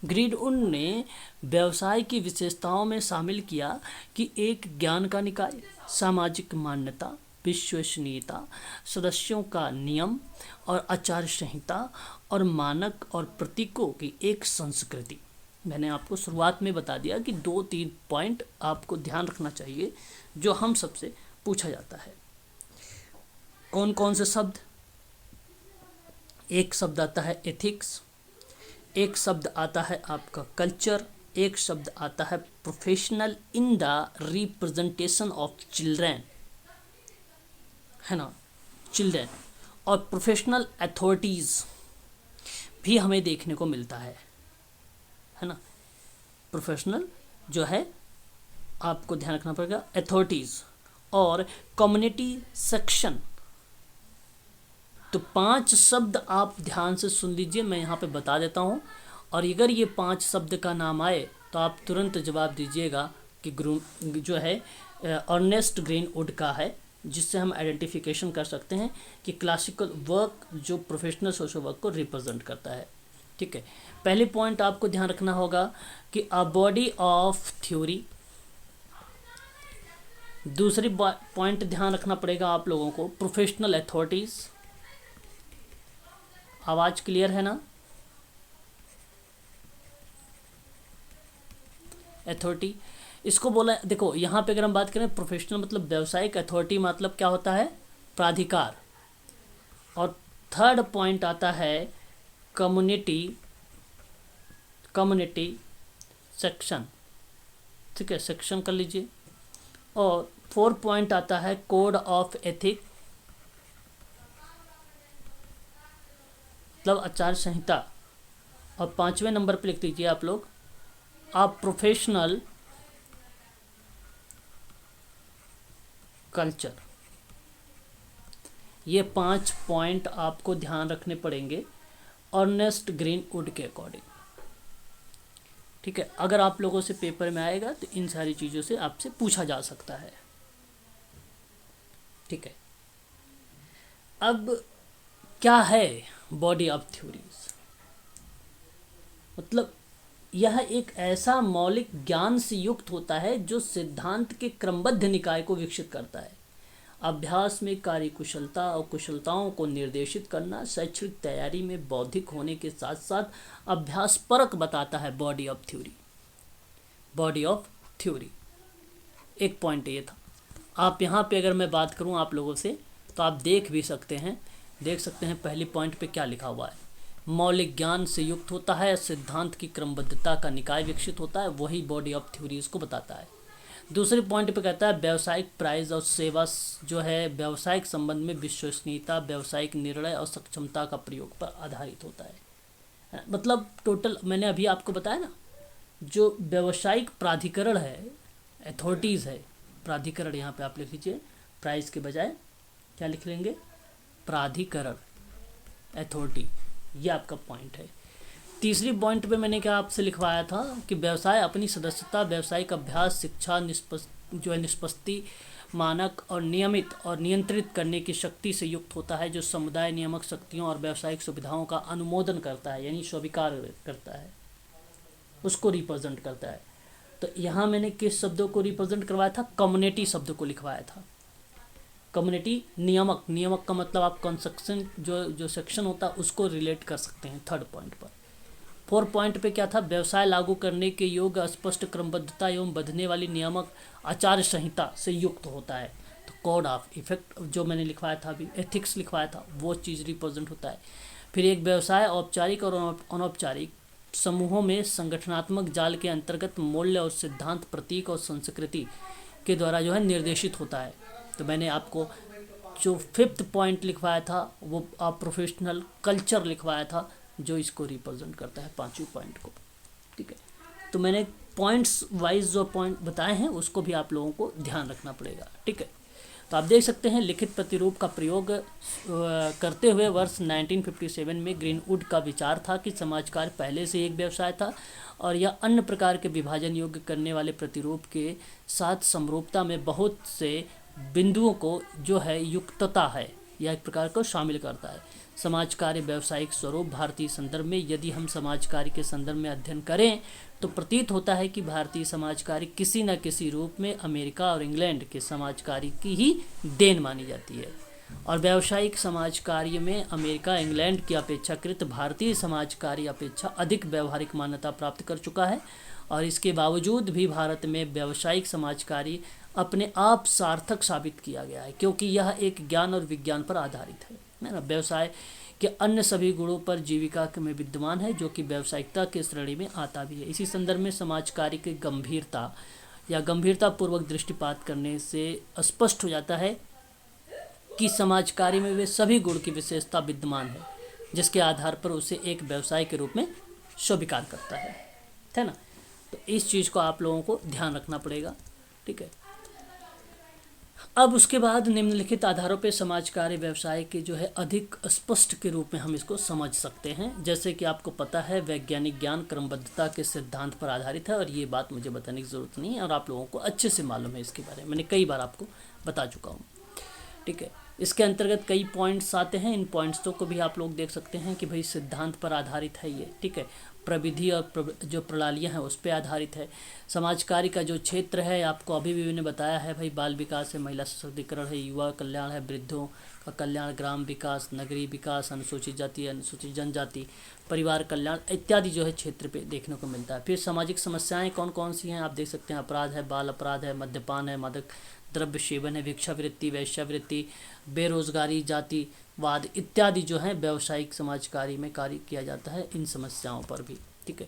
ग्रीनवुड ने व्यवसाय की विशेषताओं में शामिल किया कि एक ज्ञान का निकाय, सामाजिक मान्यता, विश्वसनीयता, सदस्यों का नियम और आचार संहिता और मानक और प्रतीकों की एक संस्कृति। मैंने आपको शुरुआत में बता दिया कि 2-3 पॉइंट आपको ध्यान रखना चाहिए जो हम सबसे पूछा जाता है। कौन कौन से शब्द? एक शब्द आता है एथिक्स, एक शब्द आता है आपका कल्चर, एक शब्द आता है professional in the representation of children, है ना, चिल्ड्रेन। और प्रोफेशनल अथॉरिटीज़ भी हमें देखने को मिलता है ना। प्रोफेशनल जो है आपको ध्यान रखना पड़ेगा, अथॉरिटीज़ और कम्युनिटी सेक्शन। तो 5 शब्द आप ध्यान से सुन लीजिए, मैं यहाँ पे बता देता हूँ। और अगर ये 5 शब्द का नाम आए तो आप तुरंत जवाब दीजिएगा कि जो है अर्नेस्ट ग्रीनवुड का है, जिससे हम आइडेंटिफिकेशन कर सकते हैं कि क्लासिकल वर्क जो प्रोफेशनल सोशल वर्क को रिप्रेजेंट करता है, ठीक है। पहले पॉइंट आपको ध्यान रखना होगा कि अ बॉडी ऑफ थ्योरी। दूसरी पॉइंट ध्यान रखना पड़ेगा आप लोगों को, प्रोफेशनल अथॉरिटीज़। आवाज़ क्लियर है ना? अथॉरिटी इसको बोला, देखो यहाँ पे अगर हम बात करें प्रोफेशनल मतलब व्यावसायिक, अथॉरिटी मतलब क्या होता है? प्राधिकार। और थर्ड पॉइंट आता है कम्युनिटी सेक्शन, ठीक है, सेक्शन कर लीजिए। और 4 पॉइंट आता है कोड ऑफ एथिक मतलब आचार संहिता। और 5वें नंबर पे लिख लीजिए आप लोग आप प्रोफेशनल कल्चर। ये 5 पॉइंट आपको ध्यान रखने पड़ेंगे अर्नेस्ट ग्रीनवुड के अकॉर्डिंग, ठीक है। अगर आप लोगों से पेपर में आएगा तो इन सारी चीज़ों से आपसे पूछा जा सकता है, ठीक है। अब क्या है बॉडी ऑफ थ्योरीज? मतलब यह एक ऐसा मौलिक ज्ञान से युक्त होता है जो सिद्धांत के क्रमबद्ध निकाय को विकसित करता है। अभ्यास में कार्यकुशलता और कुशलताओं को निर्देशित करना, शैक्षणिक तैयारी में बौद्धिक होने के साथ साथ अभ्यास परक बताता है body of theory. Body of theory एक पॉइंट ये था। आप यहाँ पे अगर मैं बात करूँ आप लोगों से तो आप देख भी सकते हैं, देख सकते हैं पहली पॉइंट पे क्या लिखा हुआ है। मौलिक ज्ञान से युक्त होता है, सिद्धांत की क्रमबद्धता का निकाय विकसित होता है, वही बॉडी ऑफ थ्योरीज को बताता है। दूसरे पॉइंट पे कहता है व्यावसायिक प्राइस और सेवा जो है व्यावसायिक संबंध में विश्वसनीयता, व्यावसायिक निर्णय और सक्षमता का प्रयोग पर आधारित होता है। मतलब टोटल मैंने अभी आपको बताया ना, जो व्यावसायिक प्राधिकरण है, अथॉरिटीज़ है, प्राधिकरण यहाँ पे आप लिख लीजिए, प्राइस के बजाय क्या लिख लेंगे, प्राधिकरण, अथॉरिटी, ये आपका पॉइंट है। तीसरी पॉइंट पे मैंने क्या आपसे लिखवाया था कि व्यवसाय अपनी सदस्यता, व्यावसायिक अभ्यास, शिक्षा, निष्पत्ति, मानक और नियमित और नियंत्रित करने की शक्ति से युक्त होता है, जो समुदाय नियामक शक्तियों और व्यावसायिक सुविधाओं का अनुमोदन करता है, यानी स्वीकार करता है, उसको रिप्रेजेंट करता है। तो यहाँ मैंने किस शब्दों को रिप्रेजेंट करवाया था, कम्युनिटी शब्द को लिखवाया था। कम्युनिटी नियामक, नियामक का मतलब आप कंस्ट्रक्शन जो सेक्शन होता है उसको रिलेट कर सकते हैं थर्ड पॉइंट पर। 4 पॉइंट पे क्या था, व्यवसाय लागू करने के योग्य स्पष्ट क्रमबद्धता एवं बंधने वाली नियामक आचार संहिता से युक्त होता है। तो कोड ऑफ इफेक्ट जो मैंने लिखवाया था अभी, एथिक्स लिखवाया था, वो चीज़ रिप्रेजेंट होता है। फिर एक व्यवसाय औपचारिक और अनौपचारिक समूहों में संगठनात्मक जाल के अंतर्गत मूल्य और सिद्धांत, प्रतीक और संस्कृति के द्वारा जो है निर्देशित होता है। तो मैंने आपको जो 5th पॉइंट लिखवाया था वो आप प्रोफेशनल कल्चर लिखवाया था, जो इसको रिप्रेजेंट करता है 5वें पॉइंट को। ठीक है, तो मैंने पॉइंट्स वाइज जो पॉइंट बताए हैं उसको भी आप लोगों को ध्यान रखना पड़ेगा। ठीक है, तो आप देख सकते हैं लिखित प्रतिरूप का प्रयोग करते हुए वर्ष 1957 में ग्रीनवुड का विचार था कि समाज कार्य पहले से एक व्यवसाय था और यह अन्य प्रकार के विभाजन योग्य करने वाले प्रतिरूप के साथ समरूपता में बहुत से बिंदुओं को जो है युक्तता है या एक प्रकार को शामिल करता है। समाज कार्य व्यावसायिक स्वरूप, भारतीय संदर्भ में यदि हम समाज कार्य के संदर्भ में अध्ययन करें तो प्रतीत होता है कि भारतीय समाज कार्य किसी न किसी रूप में अमेरिका और इंग्लैंड के समाज कार्य की ही देन मानी जाती है, और व्यावसायिक समाज कार्य में अमेरिका इंग्लैंड की अपेक्षाकृत भारतीय समाज कार्य अपेक्षा अधिक व्यावहारिक मान्यता प्राप्त कर चुका है। और इसके बावजूद भी भारत में व्यावसायिक समाज कार्य अपने आप सार्थक साबित किया गया है, क्योंकि यह एक ज्ञान और विज्ञान पर आधारित है ना। व्यवसाय के अन्य सभी गुणों पर जीविका में विद्यमान है, जो कि व्यावसायिकता के श्रेणी में आता भी है। इसी संदर्भ में समाज कार्य की गंभीरता या गंभीरता पूर्वक दृष्टिपात करने से स्पष्ट हो जाता है कि समाज कार्य में वे सभी गुण की विशेषता विद्यमान है, जिसके आधार पर उसे एक व्यवसाय के रूप में स्वीकार करता है ना। तो इस चीज़ को आप लोगों को ध्यान रखना पड़ेगा। ठीक है, अब उसके बाद निम्नलिखित आधारों पर समाज कार्य व्यवसाय के जो है अधिक स्पष्ट के रूप में हम इसको समझ सकते हैं। जैसे कि आपको पता है वैज्ञानिक ज्ञान क्रमबद्धता के सिद्धांत पर आधारित है, और ये बात मुझे बताने की ज़रूरत नहीं है और आप लोगों को अच्छे से मालूम है इसके बारे में, मैंने कई बार आपको बता चुका हूँ। ठीक है, इसके अंतर्गत कई पॉइंट्स आते हैं, इन पॉइंट्सों को भी आप लोग देख सकते हैं कि भाई सिद्धांत पर आधारित है ये। ठीक है, प्रविधि और जो प्रणालियाँ हैं उस पर आधारित है। समाज कार्य का जो क्षेत्र है आपको अभी भी मैंने बताया है भाई, बाल विकास है, महिला सशक्तिकरण है, युवा कल्याण है, वृद्धों का कल्याण, ग्राम विकास, नगरीय विकास, अनुसूचित जाति, अनुसूचित जनजाति, परिवार कल्याण इत्यादि जो है क्षेत्र पे देखने को मिलता है। फिर सामाजिक समस्याएं कौन कौन सी हैं आप देख सकते हैं, अपराध है, बाल अपराध है, मद्यपान है, मादक द्रव्य सेवन है, भिक्षावृत्ति, वैश्यावृत्ति, बेरोजगारी, जातिवाद इत्यादि जो है व्यावसायिक समाज कार्य में कार्य किया जाता है इन समस्याओं पर भी। ठीक है,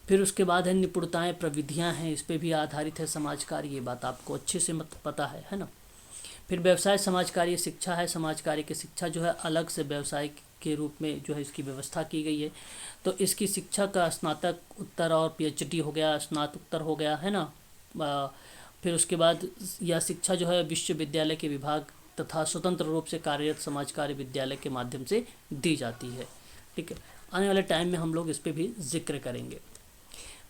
फिर उसके बाद है निपुणताएं, प्रविधियां हैं, इस पे भी आधारित है समाज कार्य, ये बात आपको अच्छे से पता है ना। फिर व्यवसाय समाज कार्य शिक्षा है, समाज कार्य की शिक्षा जो है अलग से व्यवसाय के रूप में जो है इसकी व्यवस्था की गई है। तो इसकी शिक्षा का स्नातक उत्तर और PhD हो गया, स्नातकोत्तर हो गया है ना। फिर उसके बाद यह शिक्षा जो है विश्वविद्यालय के विभाग तथा स्वतंत्र रूप से कार्यरत समाज कार्य विद्यालय के माध्यम से दी जाती है। ठीक है, आने वाले टाइम में हम लोग इस पर भी जिक्र करेंगे।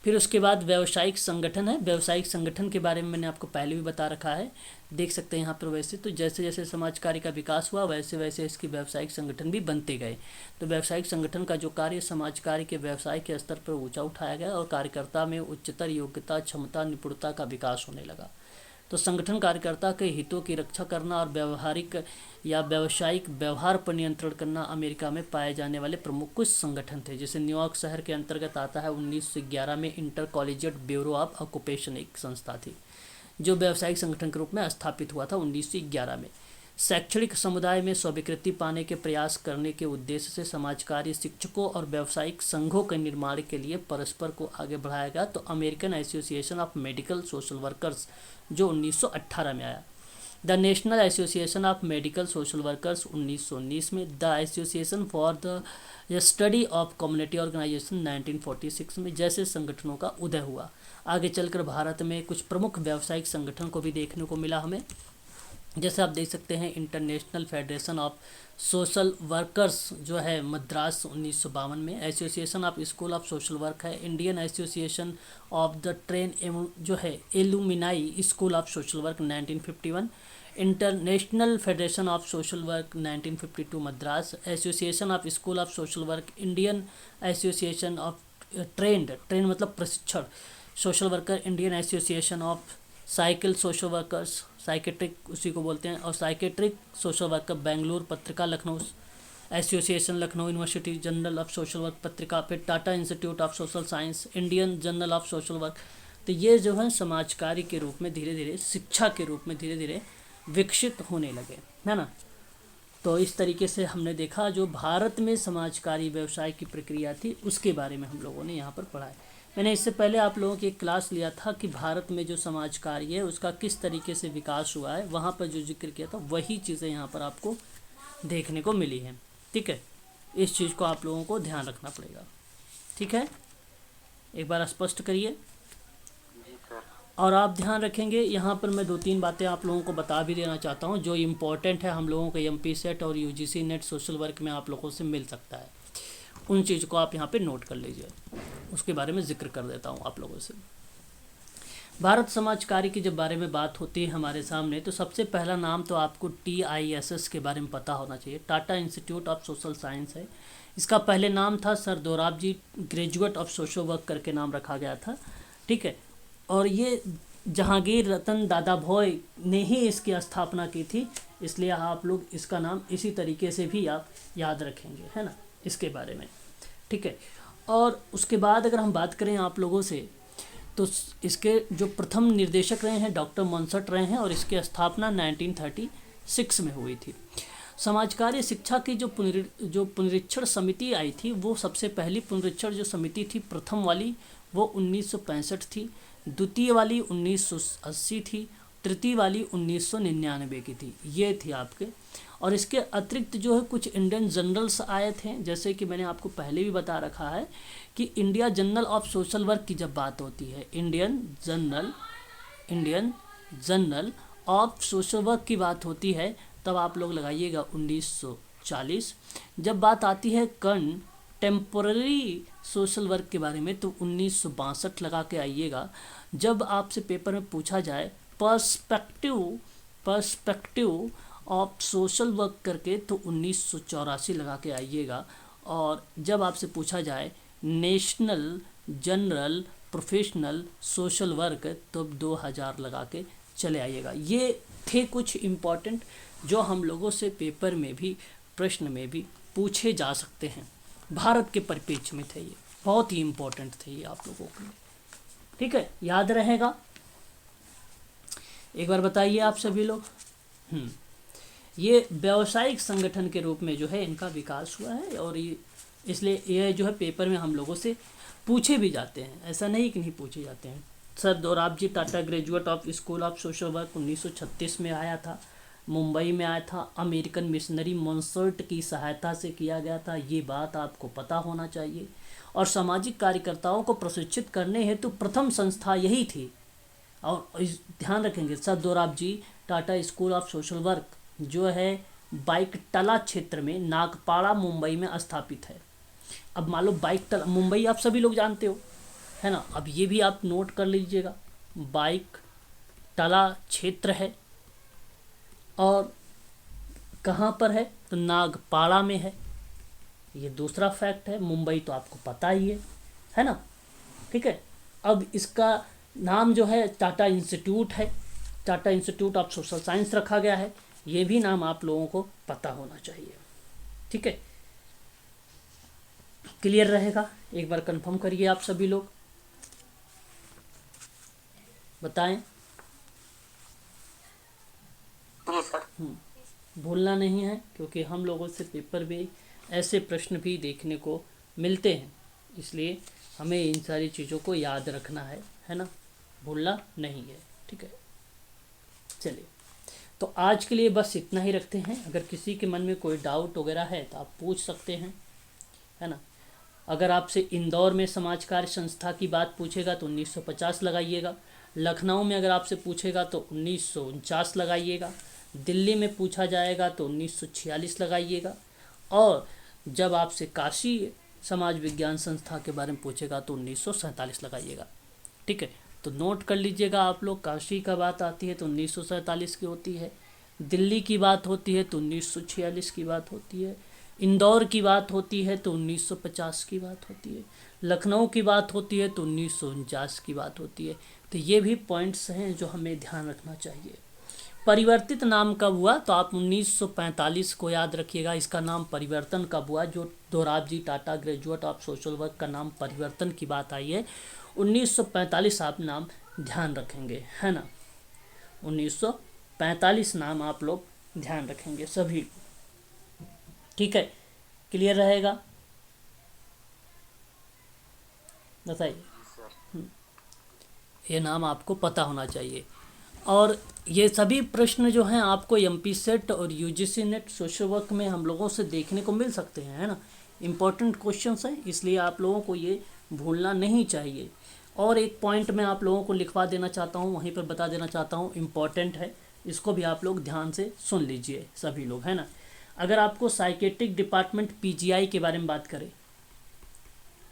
फिर उसके बाद व्यावसायिक संगठन है, व्यावसायिक संगठन के बारे में मैंने आपको पहले भी बता रखा है, देख सकते हैं यहाँ पर। वैसे तो जैसे जैसे समाज कार्य का विकास हुआ वैसे वैसे इसके व्यावसायिक संगठन भी बनते गए। तो व्यावसायिक संगठन का जो कार्य समाज कार्य के व्यवसाय के स्तर पर ऊंचा उठाया गया और कार्यकर्ता में उच्चतर योग्यता, क्षमता, निपुणता का विकास होने लगा। तो संगठन कार्यकर्ता के हितों की रक्षा करना और व्यवहारिक या व्यावसायिक व्यवहार पर नियंत्रण करना अमेरिका में पाए जाने वाले प्रमुख कुछ संगठन थे। जैसे न्यूयॉर्क शहर के अंतर्गत आता है 1911 में inter collegiate bureau of occupation एक संस्था थी, जो व्यावसायिक संगठन के रूप में स्थापित हुआ था 1911 में। शैक्षणिक समुदाय में स्वीकृति पाने के प्रयास करने के उद्देश्य से समाज कार्य शिक्षकों और व्यावसायिक संघों के निर्माण के लिए परस्पर को आगे बढ़ाया गया। तो American association of medical social workers जो 1918 में आया, the national association of medical social workers 1919 में, the association for the study of community organisation 1946 में जैसे संगठनों का उदय हुआ। आगे चलकर भारत में कुछ प्रमुख व्यावसायिक संगठन को भी देखने को मिला हमें, जैसे आप देख सकते हैं international federation of social workers जो है मद्रास 1952 में, association of school of social work है, Indian association of the train जो है alumni school of social work 1951, international federation of social work 1952 Madras, association of school of social work, Indian association of train मतलब प्रशिक्षण social worker, Indian association of cycle social workers, psychiatric उसी को बोलते हैं, और psychiatric social worker Bengaluru पत्रिका Lucknow, association Lucknow university journal of social work पत्रिका, फिर Tata institute of social science, Indian journal of social work. तो ये जो है समाज कार्य के रूप में धीरे धीरे, शिक्षा के रूप में धीरे धीरे विकसित होने लगे, है ना। तो इस तरीके से हमने देखा जो भारत में समाज कार्य व्यवसाय की प्रक्रिया थी उसके बारे में हम लोगों ने यहाँ पर पढ़ा है। मैंने इससे पहले आप लोगों की एक क्लास लिया था कि भारत में जो समाज कार्य है उसका किस तरीके से विकास हुआ है, वहाँ पर जो जिक्र किया था वही चीज़ें यहाँ पर आपको देखने को मिली हैं। ठीक है, इस चीज़ को आप लोगों को ध्यान रखना पड़ेगा। ठीक है, एक बार स्पष्ट करिए। और आप ध्यान रखेंगे, यहाँ पर मैं 2-3 बातें आप लोगों को बता भी देना चाहता हूँ जो इम्पोर्टेंट है, हम लोगों को एमपी सेट और यूजीसी नेट सोशल वर्क में आप लोगों से मिल सकता है। उन चीज़ को आप यहाँ पे नोट कर लीजिए, उसके बारे में जिक्र कर देता हूँ आप लोगों से। भारत समाज कार्य की जब बारे में बात होती है हमारे सामने, तो सबसे पहला नाम तो आपको TISS के बारे में पता होना चाहिए, Tata institute of social science है। इसका पहले नाम था sir Dorabji graduate of social work करके नाम रखा गया था। ठीक है, और ये जहांगीर रतन दादा भोय ने ही इसकी स्थापना की थी, इसलिए आप लोग इसका नाम इसी तरीके से भी आप याद रखेंगे, है ना, इसके बारे में। ठीक है, और उसके बाद अगर हम बात करें आप लोगों से, तो इसके जो प्रथम निर्देशक रहे हैं डॉक्टर मॉन्सर्ट रहे हैं और इसकी स्थापना 1936 में हुई थी। समाज कार्य शिक्षा की जो पुनरीक्षण समिति आई थी, वो सबसे पहली पुनरीक्षण जो समिति थी प्रथम वाली वो 1965 थी, द्वितीय वाली 1980 थी, तृतीय वाली 1999 की थी। ये थी आपके। और इसके अतिरिक्त जो है कुछ इंडियन जर्नल्स आए थे, जैसे कि मैंने आपको पहले भी बता रखा है कि India journal of social work की जब बात होती है, Indian journal of social work की बात होती है, तब आप लोग लगाइएगा 1940। जब बात आती है कंटेम्पोररी सोशल वर्क के बारे में तो 1962 लगा के आइएगा। जब आपसे पेपर में पूछा जाए पर्सपेक्टिव ऑफ सोशल वर्क करके तो 1984 लगा के आइएगा। और जब आपसे पूछा जाए national general professional social work तो 2000 लगा के चले आइएगा। ये थे कुछ इम्पॉर्टेंट जो हम लोगों से पेपर में भी प्रश्न में भी पूछे जा सकते हैं, भारत के परिप्रेक्ष्य में थे, ये बहुत ही इम्पोर्टेंट थे ये आप लोगों के लिए। ठीक है, याद रहेगा। एक बार बताइए आप सभी लोग। ये व्यावसायिक संगठन के रूप में जो है इनका विकास हुआ है, और ये इसलिए ये जो है पेपर में हम लोगों से पूछे भी जाते हैं, ऐसा नहीं कि नहीं पूछे जाते हैं। Sir Dorabji Tata graduate of school of social work 1936 में आया था, मुंबई में आया था, अमेरिकन मिशनरी मॉन्सर्ट की सहायता से किया गया था, ये बात आपको पता होना चाहिए। और सामाजिक कार्यकर्ताओं को प्रशिक्षित करने हेतु प्रथम संस्था यही थी। और ध्यान रखेंगे sir Dorabji Tata school of social work जो है बाइकटला क्षेत्र में नागपाड़ा मुंबई में स्थापित है। अब मान लो बाइकटला मुंबई आप सभी लोग जानते हो, है ना, अब ये भी आप नोट कर लीजिएगा, बाइकटला क्षेत्र है और कहाँ पर है तो नागपाड़ा में है। ये दूसरा फैक्ट है, मुंबई तो आपको पता ही है ना। ठीक है, अब इसका नाम जो है टाटा इंस्टीट्यूट है, Tata institute of social science रखा गया है, ये भी नाम आप लोगों को पता होना चाहिए। ठीक है, क्लियर रहेगा। एक बार कंफर्म करिए आप सभी लोग, बताएं। जी सर। भूलना नहीं है, क्योंकि हम लोगों से पेपर में ऐसे प्रश्न भी देखने को मिलते हैं, इसलिए हमें इन सारी चीज़ों को याद रखना है ना, भूलना नहीं है। ठीक है, चलिए, तो आज के लिए बस इतना ही रखते हैं। अगर किसी के मन में कोई डाउट वगैरह है तो आप पूछ सकते हैं, है ना। अगर आपसे इंदौर में समाज कार्य संस्था की बात पूछेगा तो 1950 लगाइएगा। लखनऊ में अगर आपसे पूछेगा तो 1949 लगाइएगा। दिल्ली में पूछा जाएगा तो 1946 लगाइएगा। और जब आपसे काशी समाज विज्ञान संस्था के बारे में पूछेगा तो 1947 लगाइएगा। ठीक है, तो नोट कर लीजिएगा आप लोग। काशी का बात आती है तो 1947 की होती है, दिल्ली की बात होती है तो 1946 की बात होती है, इंदौर की बात होती है तो 1950 की बात होती है, लखनऊ की बात होती है तो 1949 की बात होती है। तो ये भी पॉइंट्स हैं जो हमें ध्यान रखना चाहिए। परिवर्तित नाम कब हुआ, तो आप 1945 को याद रखिएगा। इसका नाम परिवर्तन कब हुआ, जो Dorabji Tata graduate of social work का नाम परिवर्तन की बात आई है 1945, आप नाम ध्यान रखेंगे, है ना। 1945 नाम आप लोग ध्यान रखेंगे सभी। ठीक है, क्लियर रहेगा, बताइए। ये नाम आपको पता होना चाहिए। और ये सभी प्रश्न जो हैं आपको एमपी सेट और यूजीसी नेट सोशल वर्क में हम लोगों से देखने को मिल सकते हैं, है ना। इम्पोर्टेंट क्वेश्चंस हैं, इसलिए आप लोगों को ये भूलना नहीं चाहिए। और एक पॉइंट मैं आप लोगों को लिखवा देना चाहता हूँ, वहीं पर बता देना चाहता हूँ, इम्पॉर्टेंट है, इसको भी आप लोग ध्यान से सुन लीजिए सभी लोग, है ना। अगर आपको साइकेट्रिक डिपार्टमेंट पीजीआई के बारे में बात करें,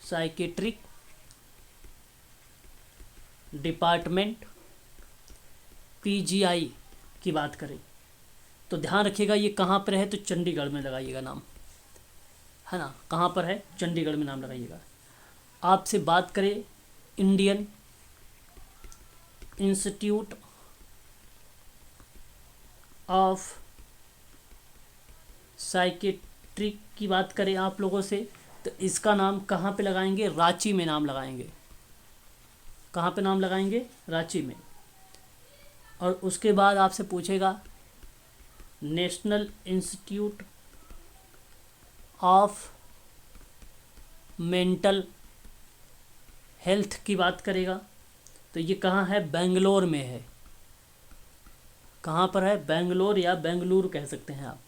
साइकेट्रिक डिपार्टमेंट पीजीआई की बात करें तो ध्यान रखिएगा ये कहाँ पर है, तो चंडीगढ़ में लगाइएगा नाम, है ना। कहाँ पर है, चंडीगढ़ में नाम लगाइएगा। आपसे बात करें इंडियन इंस्टीट्यूट ऑफ साइकेट्रिक की बात करें आप लोगों से, तो इसका नाम कहाँ पे लगाएंगे, रांची में नाम लगाएंगे। कहाँ पे नाम लगाएंगे, रांची में। और उसके बाद आपसे पूछेगा national institute of mental health की बात करेगा, तो ये कहाँ है, बेंगलोर में है। कहाँ पर है, बेंगलोर या बेंगलुरु कह सकते हैं आप।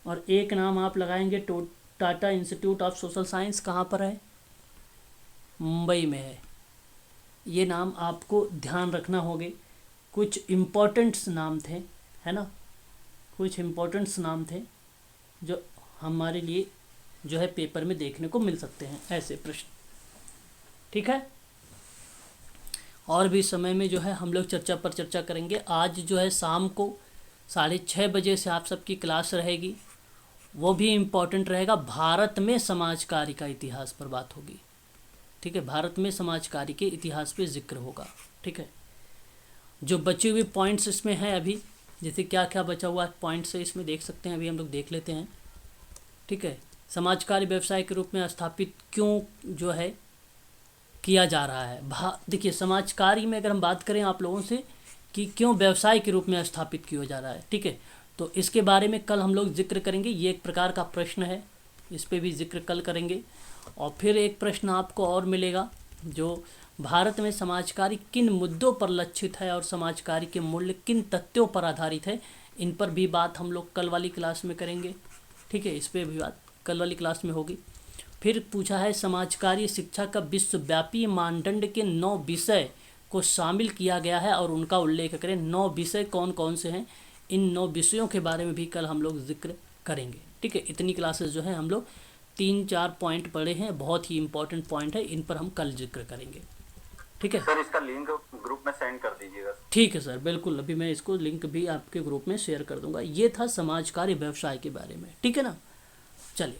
और एक नाम आप लगाएंगे Tata institute of social science, कहाँ पर है, मुंबई में है। ये नाम आपको ध्यान रखना होंगे। कुछ इम्पोर्टेंट्स नाम थे, है ना, कुछ इम्पोर्टेंट्स नाम थे जो हमारे लिए जो है पेपर में देखने को मिल सकते हैं, ऐसे प्रश्न। ठीक है, और भी समय में जो है हम लोग चर्चा पर चर्चा करेंगे। आज जो है शाम को 6:30 बजे से आप सबकी क्लास रहेगी, वो भी इम्पोर्टेंट रहेगा। भारत में समाज कार्य का इतिहास पर बात होगी। ठीक है, भारत में समाज कार्य के इतिहास पे जिक्र होगा। ठीक है, जो बचे हुए पॉइंट्स इसमें हैं अभी, जैसे क्या क्या बचा हुआ पॉइंट्स है इसमें देख सकते हैं, अभी हम लोग देख लेते हैं। ठीक है, समाज कार्य व्यवसाय के रूप में स्थापित क्यों जो है किया जा रहा है। देखिए, समाज कार्य में अगर हम बात करें आप लोगों से कि क्यों व्यवसाय के रूप में स्थापित किया जा रहा है, ठीक है, तो इसके बारे में कल हम लोग जिक्र करेंगे। ये एक प्रकार का प्रश्न है, इस पे भी जिक्र कल करेंगे। और फिर एक प्रश्न आपको और मिलेगा जो भारत में समाज कार्य किन मुद्दों पर लक्षित है और समाज कार्य के मूल्य किन तथ्यों पर आधारित है, इन पर भी बात हम लोग कल वाली क्लास में करेंगे। ठीक है, इस पर भी बात कल वाली क्लास में होगी। फिर पूछा है समाज कार्य शिक्षा का विश्वव्यापी मानदंड के 9 विषय को शामिल किया गया है और उनका उल्लेख करें। 9 विषय कौन कौन से हैं, इन 9 विषयों के बारे में भी कल हम लोग जिक्र करेंगे। ठीक है, इतनी क्लासेस जो है हम लोग 3-4 पॉइंट पढ़े हैं, बहुत ही इंपॉर्टेंट पॉइंट है, इन पर हम कल जिक्र करेंगे। ठीक है सर, इसका लिंक ग्रुप में सेंड कर दीजिएगा। ठीक है सर, बिल्कुल, अभी मैं इसको लिंक भी आपके ग्रुप में शेयर कर दूंगा। ये था समाज कार्य व्यवसाय के बारे में। ठीक है ना, चलिए।